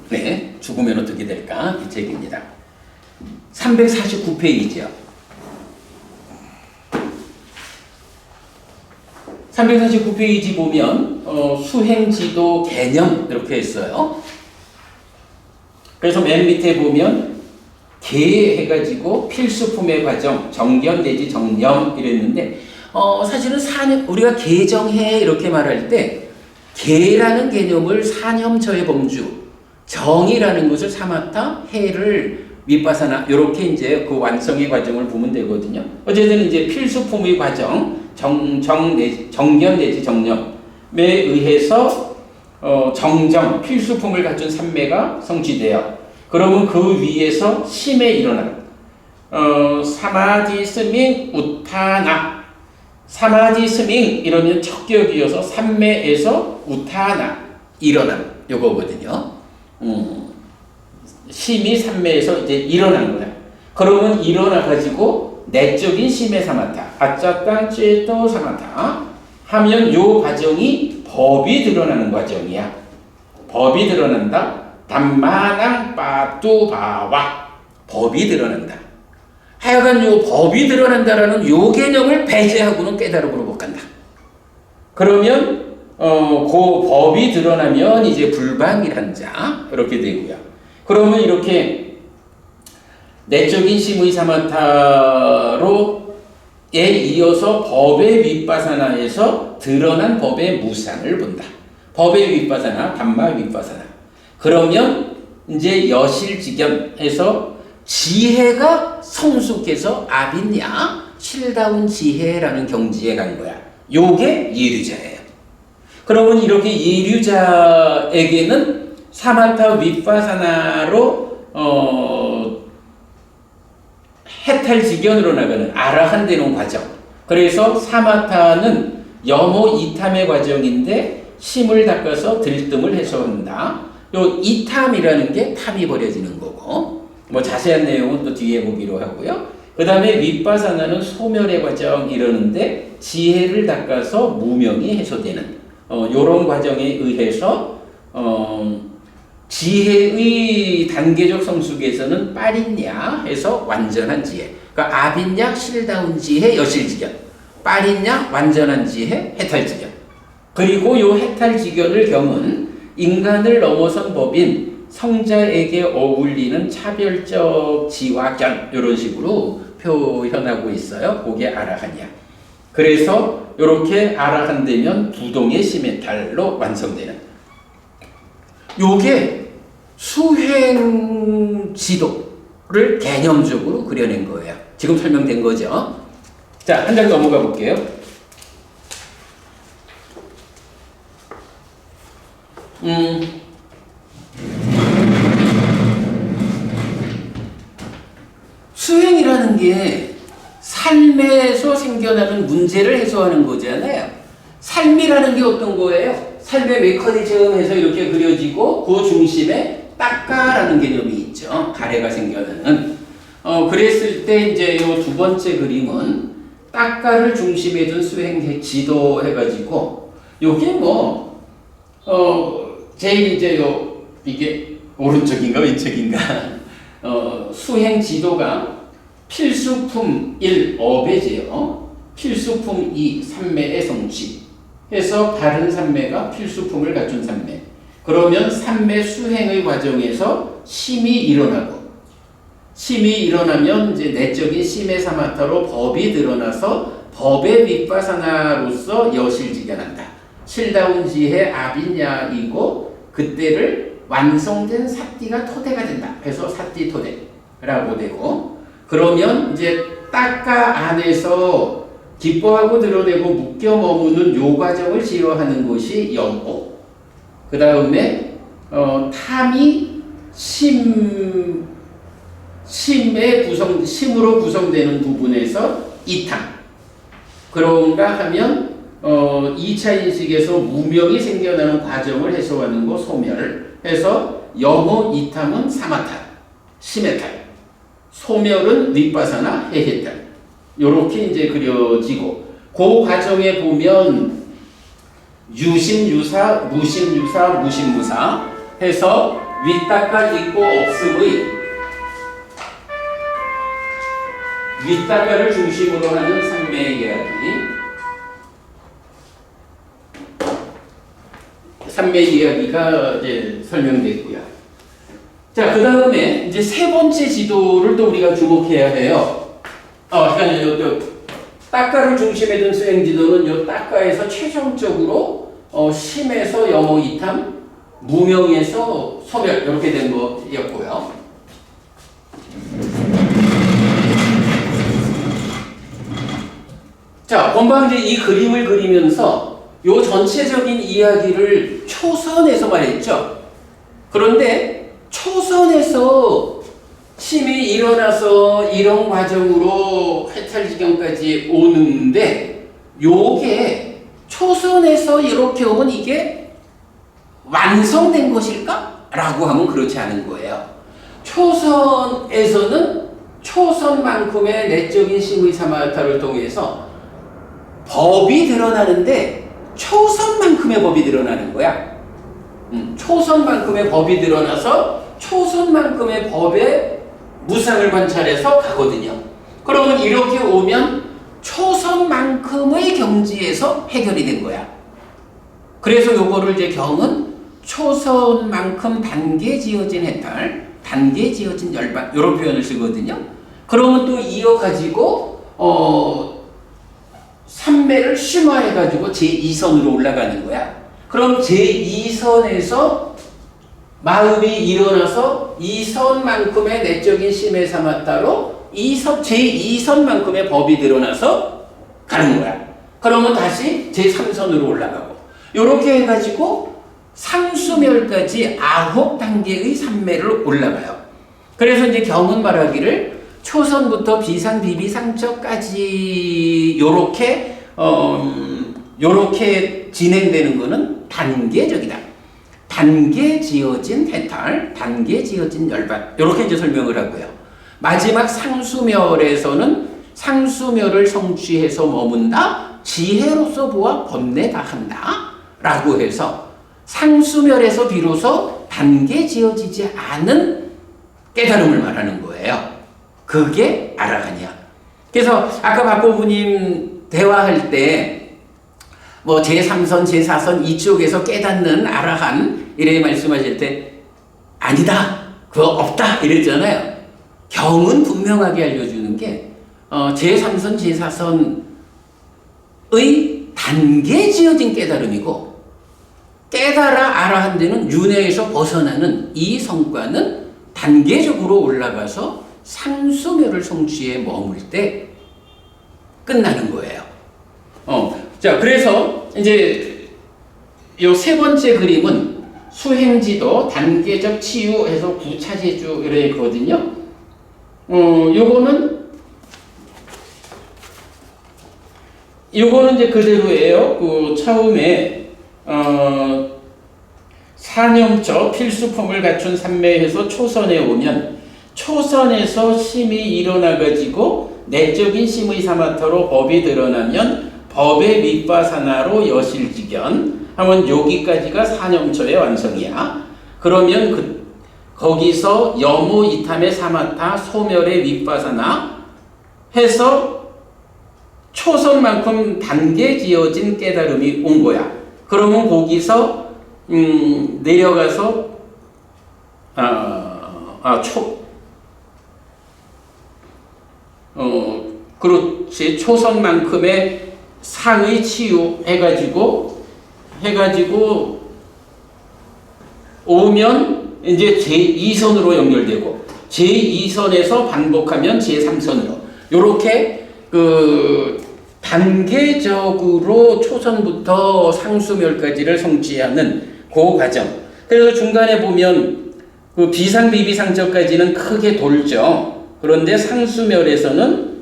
네, 죽으면 어떻게 될까? 이 책입니다. 349페이지요. 349페이지 보면 수행지도 개념 이렇게 했어요. 그래서 맨 밑에 보면 개해가지고 필수품의 과정, 정견 내지 정념 이랬는데 사실은 우리가 개정해 이렇게 말할 때 개라는 개념을 사념처의 범주, 정이라는 것을 사마타, 해를 윗바사나 이렇게 이제 그 완성의 과정을 보면 되거든요. 어쨌든 이제 필수품의 과정, 정견 내지 정념에 의해서 정정, 필수품을 갖춘 삼매가 성취돼요. 그러면 그 위에서 심에 일어나 사마디 스밍 우타나, 사마디 스밍 이러면 척격이어서 삼매에서 우타나 일어나 요거거든요. 심이 삼매에서 이제 일어난 거야. 그러면 일어나 가지고 내적인 심의 사마타, 아짜땅 쯔또 사마타 하면 요 과정이 법이 드러나는 과정이야. 법이 드러난다. 담마낭 빠뚜바와 법이 드러난다. 하여간 요 법이 드러난다라는 요 개념을 배제하고는 깨달음으로 못 간다. 그러면 그 법이 드러나면 이제 불방이란 자 이렇게 되고요. 그러면 이렇게 내적인 심의 사마타로 에 이어서 법의 윗바사나에서 드러난 법의 무상을 본다. 법의 윗바사나, 담마 윗바사나. 그러면 이제 여실직연해서 지혜가 성숙해서 아빈야, 실다운 지혜라는 경지에 간 거야. 요게 예류자예요. 그러면 이렇게 예류자에게는 사마타 윗바사나로 해탈직연으로 나가는 아라한 되는 과정. 그래서 사마타는 염호 이탐의 과정인데 심을 닦아서 들뜸을 해소한다. 요 이탐이라는 게 탐이 버려지는 거고, 뭐 자세한 내용은 또 뒤에 보기로 하고요. 그 다음에 윗바사나는 소멸의 과정 이러는데 지혜를 닦아서 무명이 해소되는 요런 과정에 의해서 지혜의 단계적 성숙에서는 빠린야 해서 완전한 지혜. 그러니까 아빈야 실다운 지혜 여실직연, 빠린야 완전한 지혜 해탈직연. 그리고 요 해탈직연을 경은 인간을 넘어선 법인 성자에게 어울리는 차별적 지화견 이런 식으로 표현하고 있어요. 그게 아라한이야. 그래서 이렇게 아라한 되면 부동의 시메탈로 완성되는. 요게 수행 지도를 개념적으로 그려낸 거예요. 지금 설명된 거죠. 자, 한 장 넘어가 볼게요. 게 삶에서 생겨나는 문제를 해소하는 거잖아요. 삶이라는 게 어떤 거예요? 삶의 메커니즘에서 이렇게 그려지고 그 중심에 닦아라는 개념이 있죠. 가래가 생겨나는. 그랬을 때 이제 요 두 번째 그림은 닦아를 중심에 둔 수행 지도 해가지고 요게 뭐 제일 이제 이게 오른쪽인가 왼쪽인가 수행 지도가 필수품 1 어배제요. 필수품 2 삼매의 성취 해서 바른 삼매가 필수품을 갖춘 삼매. 그러면 삼매 수행의 과정에서 심이 일어나고 심이 일어나면 이제 내적인 심의 사마타로 법이 드러나서 법의 윗바사나로서 여실지견한다. 실다운 지혜 아빈야이고 그때를 완성된 사띠가 토대가 된다. 그래서 사띠 토대라고 되고 그러면 이제 딱가 안에서 기뻐하고 드러내고 묶여 머무는 요 과정을 제어하는 것이 영오. 그 다음에 탐이 심으로 구성되는 부분에서 이탐. 그런가 하면 2차 인식에서 무명이 생겨나는 과정을 해소하는 거 소멸. 해서 영호 이탐은 사마탈, 심해탈. 소멸은 윗바사나 해해탈. 요렇게 이제 그려지고 그 과정에 보면 유심유사, 무심유사, 무심무사 해서 윗닦아 있고 없음의 윗닦아를 중심으로 하는 삼매의 이야기 삼매의 이야기가 이제 설명됐고요. 자, 그 다음에 이제 세 번째 지도를 또 우리가 주목해야 해요. 그러니까 딱가를 중심에 둔 수행 지도는 요 딱가에서 최종적으로 심에서 영호 이탐, 무명에서 소멸 이렇게 된 거였고요. 자, 본방 이제 이 그림을 그리면서 요 전체적인 이야기를 초선에서 말했죠. 그런데 초선에서 심이 일어나서 이런 과정으로 해탈지경까지 오는데 요게 초선에서 이렇게 오면 이게 완성된 것일까? 라고 하면 그렇지 않은 거예요. 초선에서는 초선만큼의 내적인 심의 사마타를 통해서 법이 드러나는데 초선만큼의 법이 드러나는 거야. 초선만큼의 법이 드러나서 초선만큼의 법의 무상을 관찰해서 가거든요. 그러면 이렇게 오면 초선만큼의 경지에서 해결이 된 거야. 그래서 요거를 이제 경은 초선만큼 단계 지어진 해탈, 단계 지어진 열반 이런 표현을 쓰거든요. 그러면 또 이어가지고 삼매를 심화해가지고 제2선으로 올라가는 거야. 그럼 제2선에서 마음이 일어나서 2선만큼의 내적인 심의 사마타로 제2선만큼의 법이 드러나서 가는 거야. 그러면 다시 제3선으로 올라가고 이렇게 해가지고 상수멸까지 9단계의 삼매를 올라가요. 그래서 이제 경은 말하기를 초선부터 비상, 비비, 상처까지 요렇게 진행되는 거는 단계적이다. 단계 지어진 해탈, 단계 지어진 열반 이렇게 이제 설명을 하고요. 마지막 상수멸에서는 상수멸을 성취해서 머문다. 지혜로서 보아 번뇌다 한다. 라고 해서 상수멸에서 비로소 단계 지어지지 않은 깨달음을 말하는 거예요. 그게 아라한이야. 그래서 아까 박고부님 대화할 때 뭐 제3선, 제4선 이쪽에서 깨닫는 아라한 이래 말씀하실 때 아니다, 그거 없다 이랬잖아요. 경은 분명하게 알려주는 게 제3선, 제4선의 단계 지어진 깨달음이고 깨달아 아라한 데는 윤회에서 벗어나는 이 성과는 단계적으로 올라가서 상수멸을 성취해 머물 때 끝나는 거예요. 자, 그래서 이제 요 세 번째 그림은 수행지도 단계적 치유해서 구차제주 이래 있거든요. 요거는 요거는 이제 그대로예요. 그 처음에 사념처 필수품을 갖춘 삼매에서 초선에 오면 초선에서 심이 일어나가지고 내적인 심의 사마타로 법이 드러나면 법의 윗바사나로 여실지견 하면 여기까지가 사념처의 완성이야. 그러면 거기서 여무 이탐의 사마타 소멸의 윗바사나 해서 초선만큼 단계 지어진 깨달음이 온 거야. 그러면 거기서 내려가서 그렇지, 초선만큼의 상의 치유 해가지고 오면 이제 제2선으로 연결되고 제2선에서 반복하면 제3선으로 요렇게 단계적으로 초선부터 상수멸까지를 성취하는 그 과정. 그래서 중간에 보면 그 비상비비상처까지는 크게 돌죠. 그런데 상수멸에서는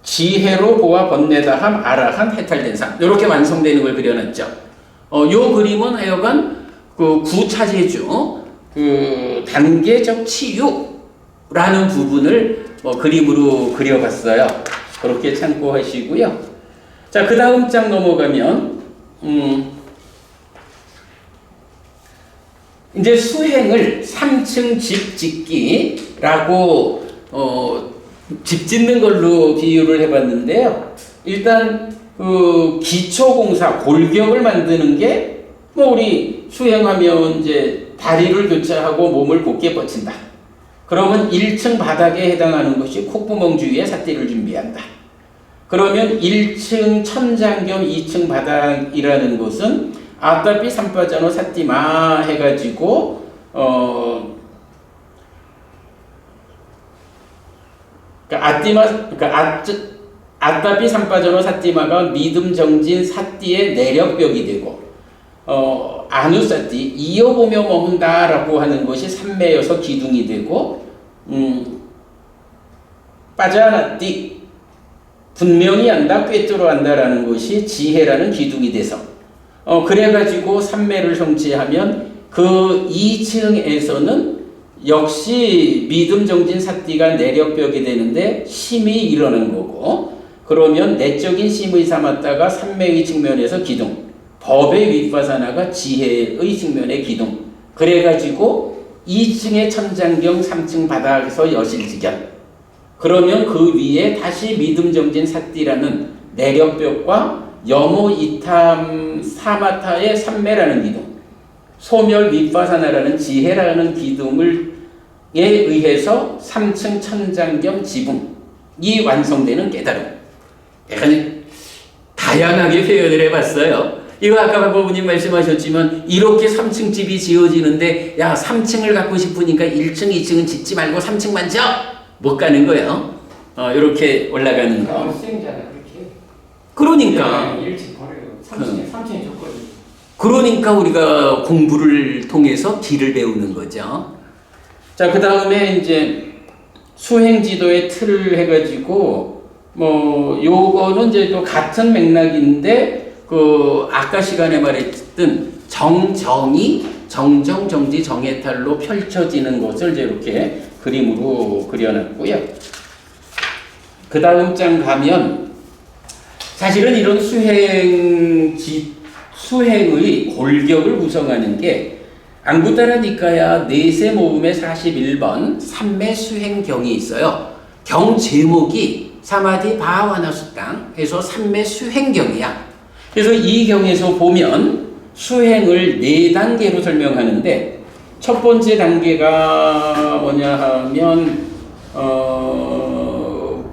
지혜로 보아 번뇌다함 아라한 해탈된 삶 이렇게 완성되는 걸 그려놨죠. 요 그림은 하여간 그 구차제주 그 단계적 치유라는 부분을 그림으로 그려봤어요. 그렇게 참고하시고요. 자, 그 다음 장 넘어가면 이제 수행을 3층 집 짓기라고 집 짓는 걸로 비유를 해봤는데요. 일단 그 기초공사 골격을 만드는 게 뭐 우리 수행하면 이제 다리를 교차하고 몸을 곧게 뻗친다. 그러면 1층 바닥에 해당하는 것이 콧구멍 주위에 삿대를 준비한다. 그러면 1층 천장 겸 2층 바닥이라는 것은 아따삐 삼빠자노 사띠마 해가지고 아따삐 삼빠자노 사띠마가 믿음 정진 사띠의 내력벽이 되고 아누사띠 이어보며 머문다라고 하는 것이 삼매여서 기둥이 되고 빠자나띠 분명히 한다 꿰뚫어 한다라는 것이 지혜라는 기둥이 돼서 그래가지고 삼매를 성취하면 그 2층에서는 역시 믿음 정진 사띠가 내력벽이 되는데 심이 일어나는 거고 그러면 내적인 심의 삼았다가 삼매의 측면에서 기둥 법의 윗바사나가 지혜의 측면의 기둥 그래가지고 2층의 천장경 3층 바닥에서 여실지견 그러면 그 위에 다시 믿음 정진 사띠라는 내력벽과 여모 이탐 사마타의 삼매라는 기둥 소멸 윗바사나라는 지혜라는 기둥에 의해서 3층 천장경 지붕이 완성되는 깨달음. 약간 다양하게 표현을 해봤어요. 이거 아까 박보부님 말씀하셨지만 이렇게 3층 집이 지어지는데 야 3층을 갖고 싶으니까 1층 2층은 짓지 말고 3층만 지어 못 가는 거예요. 이렇게 올라가는 거. 수행자는 그렇게 그러니까 1층 버려요. 3층이 좋거든요. 그러니까 우리가 공부를 통해서 길을 배우는 거죠. 자, 그 다음에 이제 수행 지도의 틀을 해가지고 요거는 이제 또 같은 맥락인데 그 아까 시간에 말했던 정정이 정정정지 정해탈로 펼쳐지는 것을 이제 이렇게 그림으로 그려놨고요. 그 다음 장 가면 사실은 이런 수행의 골격을 구성하는 게 앙구타라 니카야 네세 모음의 41번 삼매 수행경이 있어요. 경 제목이 사마디 바와나 수땅 해서 삼매 수행경이야. 그래서 이 경에서 보면 수행을 4단계로 설명하는데 첫 번째 단계가 뭐냐 하면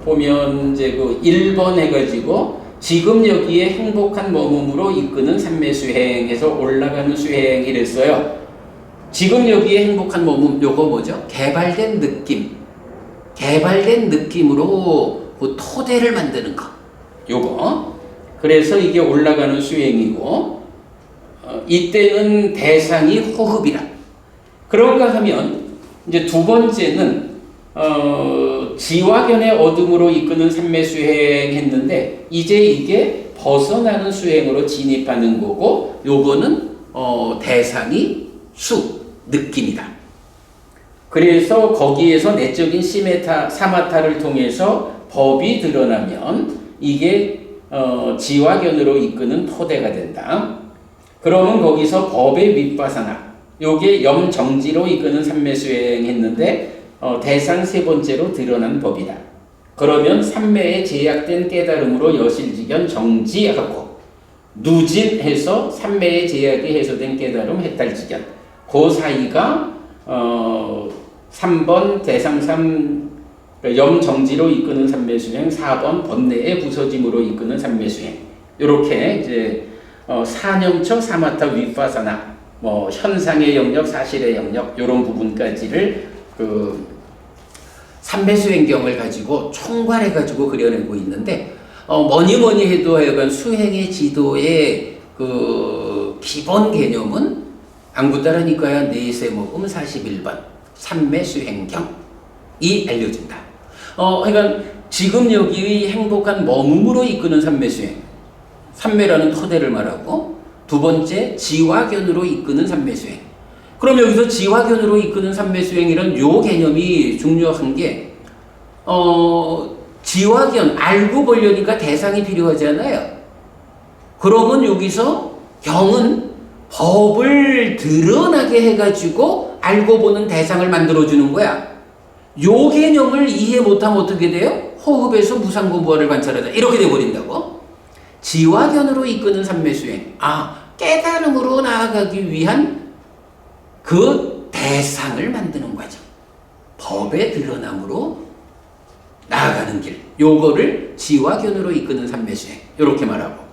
보면 이제 그 1번 해가지고 지금 여기에 행복한 머금으로 이끄는 삼매 수행에서 올라가는 수행이랬어요. 지금 여기에 행복한 머금 요거 뭐죠? 개발된 느낌으로 그 토대를 만드는 거 요거. 그래서 이게 올라가는 수행이고 이때는 대상이 호흡이라. 그런가 하면 이제 두 번째는 지화견의 어둠으로 이끄는 삼매수행 했는데 이제 이게 벗어나는 수행으로 진입하는 거고 요거는 대상이 수, 느낌이다. 그래서 거기에서 내적인 사마타를 통해서 법이 드러나면 이게 지화견으로 이끄는 토대가 된다. 그러면 거기서 법의 윗바사나 요게 염정지로 이끄는 삼매수행 했는데 대상 세 번째로 드러난 법이다. 그러면 삼매에 제약된 깨달음으로 여실지견 정지하고 누진해서 삼매에 제약이 해소된 깨달음 해탈지견 그 사이가 3번 대상 3 염정지로 이끄는 삼매수행, 4번 번뇌의 부서짐으로 이끄는 삼매수행. 이렇게 이제 사념처 사마타 윗바사나 현상의 영역, 사실의 영역 이런 부분까지를 그 삼매수행경을 가지고 총괄해 가지고 그려내고 있는데 뭐니 해도 하여간 수행의 지도의 그 기본 개념은 안구따라니까야 네세 모금 41번 삼매수행경이 알려준다. 그러니까 지금 여기 행복한 머금으로 이끄는 삼매수행, 삼매라는 토대를 말하고 두 번째 지화견으로 이끄는 삼매수행. 그럼 여기서 지화견으로 이끄는 삼매수행이란 요 개념이 중요한 게 지화견 알고 보려니까 대상이 필요하잖아요. 그러면 여기서 경은 법을 드러나게 해가지고 알고 보는 대상을 만들어주는 거야. 요 개념을 이해 못하면 어떻게 돼요? 호흡에서 무상고부화를 관찰하자 이렇게 돼버린다고. 지화견으로 이끄는 삼매수행, 깨달음으로 나아가기 위한 그 대상을 만드는 과정, 법의 드러남으로 나아가는 길, 요거를 지화견으로 이끄는 삼매수행 이렇게 말하고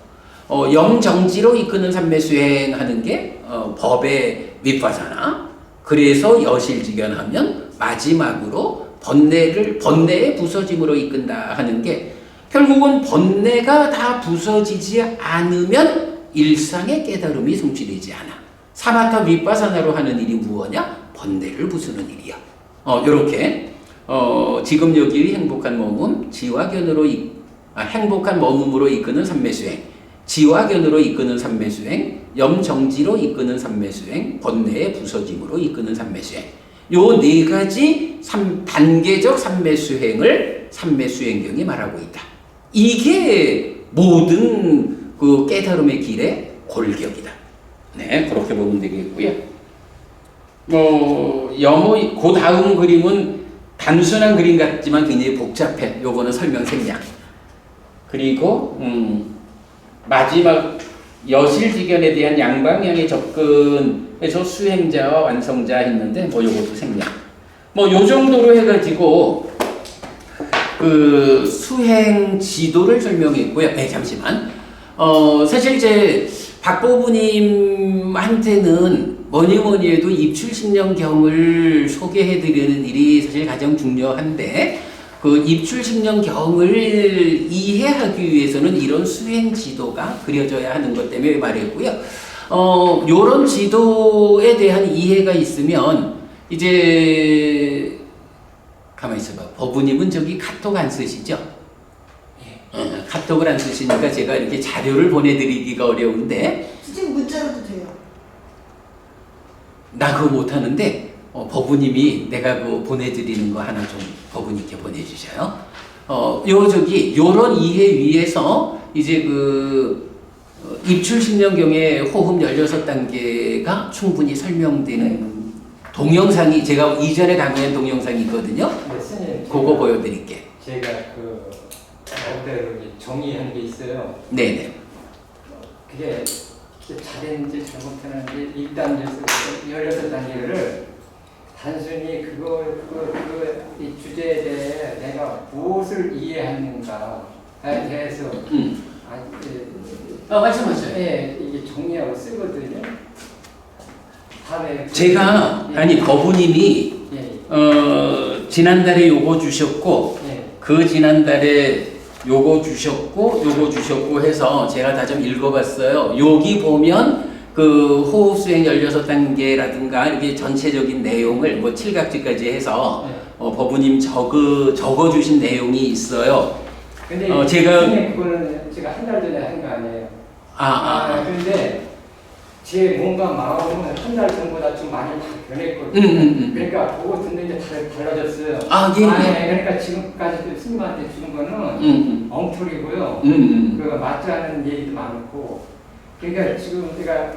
염정지로 이끄는 삼매수행 하는 게 법의 윗바사나. 그래서 여실지견하면 마지막으로 번뇌의 부서짐으로 이끈다 하는 게 결국은 번뇌가 다 부서지지 않으면 일상의 깨달음이 성취되지 않아. 사마타 윗바사나로 하는 일이 무엇이냐? 번뇌를 부수는 일이야. 요렇게 지금 여기 행복한 머금, 행복한 머금으로 이끄는 삼매수행, 지화견으로 이끄는 삼매수행, 염정지로 이끄는 삼매수행, 번뇌의 부서짐으로 이끄는 삼매수행. 요 네 가지 단계적 삼매수행을 삼매수행경이 말하고 있다. 이게 모든 그 깨달음의 길의 골격이다. 네, 그렇게 보면 되겠고요. 그 다음 그림은 단순한 그림 같지만 굉장히 복잡해. 요거는 설명 생략. 그리고 마지막 여실지견에 대한 양방향의 접근에서 수행자와 완성자 했는데 요것도 생략. 요 정도로 해가지고 그 수행 지도를 설명했고요. 네, 잠시만. 사실 이제 박보부님한테는 뭐니 해도 입출신령경을 소개해드리는 일이 사실 가장 중요한데 그 입출신령경을 이해하기 위해서는 이런 수행 지도가 그려져야 하는 것 때문에 말했고요. 요런 지도에 대한 이해가 있으면 이제 가만히 있어봐. 법부님은 저기 카톡 안 쓰시죠? 카톡을 안 쓰시니까 제가 이렇게 자료를 보내드리기가 어려운데 지금 문자로도 돼요. 나 그거 못하는데 법부님이 내가 그거 보내드리는 거 하나 좀 법부님께 보내주셔요. 요런 이해 위에서 이제 그 입출신령경의 호흡 16단계가 충분히 설명되는 동영상이 제가 이전에 강의한 동영상이 있거든요. 네, 스님. 그거 보여드릴게. 제가 그 어대로 정의한 게 있어요. 네네. 그게 잘했는지 잘못했는지 1단계에서 16단계를 단순히 이 주제에 대해 내가 무엇을 이해하는가에 대해서 말씀하세요. 예, 이게 정리하고 쓰거든요. 다음에 제가 법부님이 지난달에 요거 주셨고 그 지난달에 요거 주셨고 해서 제가 다 좀 읽어봤어요. 여기 보면 그 호흡 수행 16단계라든가 이렇게 전체적인 내용을 칠각지까지 해서 법부님 적어주신 내용이 있어요. 근데 제가 선생님 그거는 제가 한 달 전에 한 거 아니에요. 그런데 제 몸과 마음은 한 달 전보다 좀 많이 변했거든요. 그러니까 그거 듣는데 달라졌어요. 그러니까 지금까지 스님한테 주는 거는 엉터리고요. 그 맞지 않은 얘기도 많고. 그러니까 지금 제가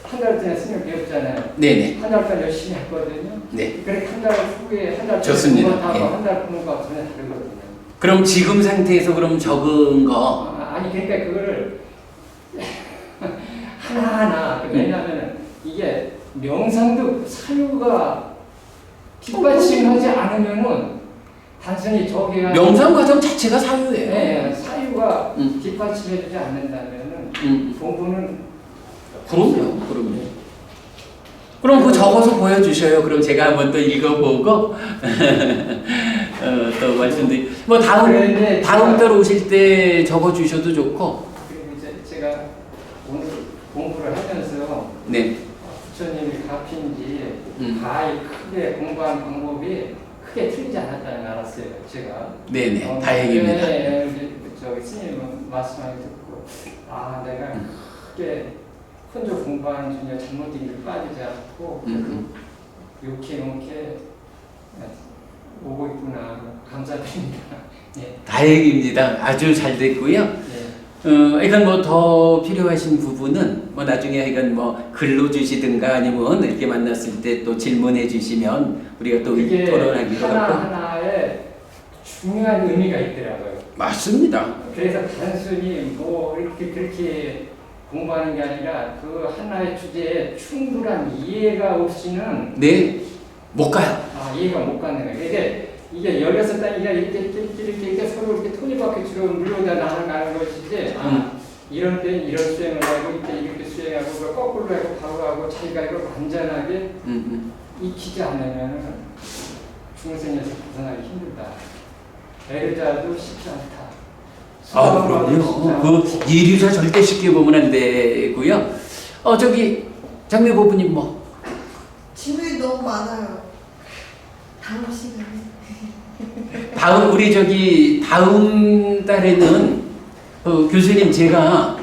한 달 전에 스님 배웠잖아요. 네네. 한 달 동안 열심히 했거든요. 네. 그래 한 달 후에 한 달 좋습니다. 공부하고 예. 한 달 공부가 전혀 다르거든요. 그럼 지금 상태에서 그럼 적은 거 아니 그러니까 그거를 하나하나 왜냐하면 이게 명상도 사유가 뒷받침하지 않으면은 단순히 저기가 명상 과정 자체가 사유예요. 네, 사유가 뒷받침해주지 않는다면은 공부는 그럼요. 그럼 그거 적어서 보여주셔요. 그럼 제가 한번 또 읽어보고 또 말씀드리. 뭐 다음 달 오실 때 적어주셔도 좋고. 그리고 이제 제가 오늘 공부를 하면서 네. 부처님이 가피인지 가히 크게 공부한 방법이 크게 틀리지 않았다는 걸 알았어요. 제가. 네네. 다행입니다. 저기 스님 말씀하기 듣고 내가 크게 혼자 공부하는 중에 잘못된 일을 빠지지 않고 욕해 오고 있구나. 감사드립니다. 네. 다행입니다. 아주 잘 됐고요. 네. 이건 뭐 더 필요하신 부분은 뭐 나중에 이건 뭐 글로 주시든가 아니면 이렇게 만났을 때 또 질문해 주시면 우리가 또 토론하기도 하고. 하나하나에 중요한 의미가 있더라고요. 맞습니다. 그래서 단순히 뭐 이렇게 그렇게 공부하는 게 아니라 그 하나의 주제에 충분한 이해가 없이는 네, 못 가요. 이해가 못 가는 거예요. 이게 16단위가 이렇게 서로 이렇게 토니바퀴처럼 물러다 나가는 것이지 이런 때 이런 수행을 하고 이때 이렇게 수행하고 그걸 거꾸로 하고 바로 하고 자기가 이걸 완전하게 익히지 않으면 중생에서 벗어나기 힘들다. 애르자도 쉽지 않다. 그럼요. 그 예류자 절대 쉽게 보면 안 되고요. 저기 장미 보부님 뭐 질문이 너무 많아요. 다음 시간에. 다음 달에는 교수님 제가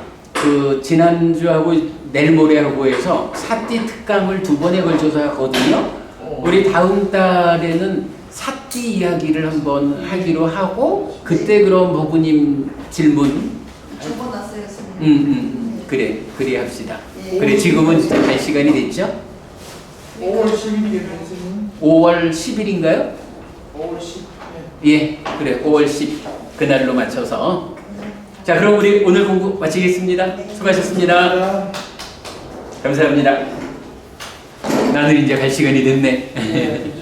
지난주하고 내일 모레하고 해서 사띠 특강을 2번에 걸쳐서 하거든요. 우리 다음 달에는 사띠 이야기를 한번 하기로 하고 그때 그럼 보부님 질문 적어놨어요, 선생님. 그래 합시다. 예. 그래 지금은 갈 시간이 됐죠? 5월 10일이에요, 선생님. 5월 10일인가요? 5월 10일. 예, 그래 5월 10 그날로 맞춰서. 자, 그럼 우리 오늘 공부 마치겠습니다. 수고하셨습니다. 감사합니다. 나는 이제 갈 시간이 됐네. 네.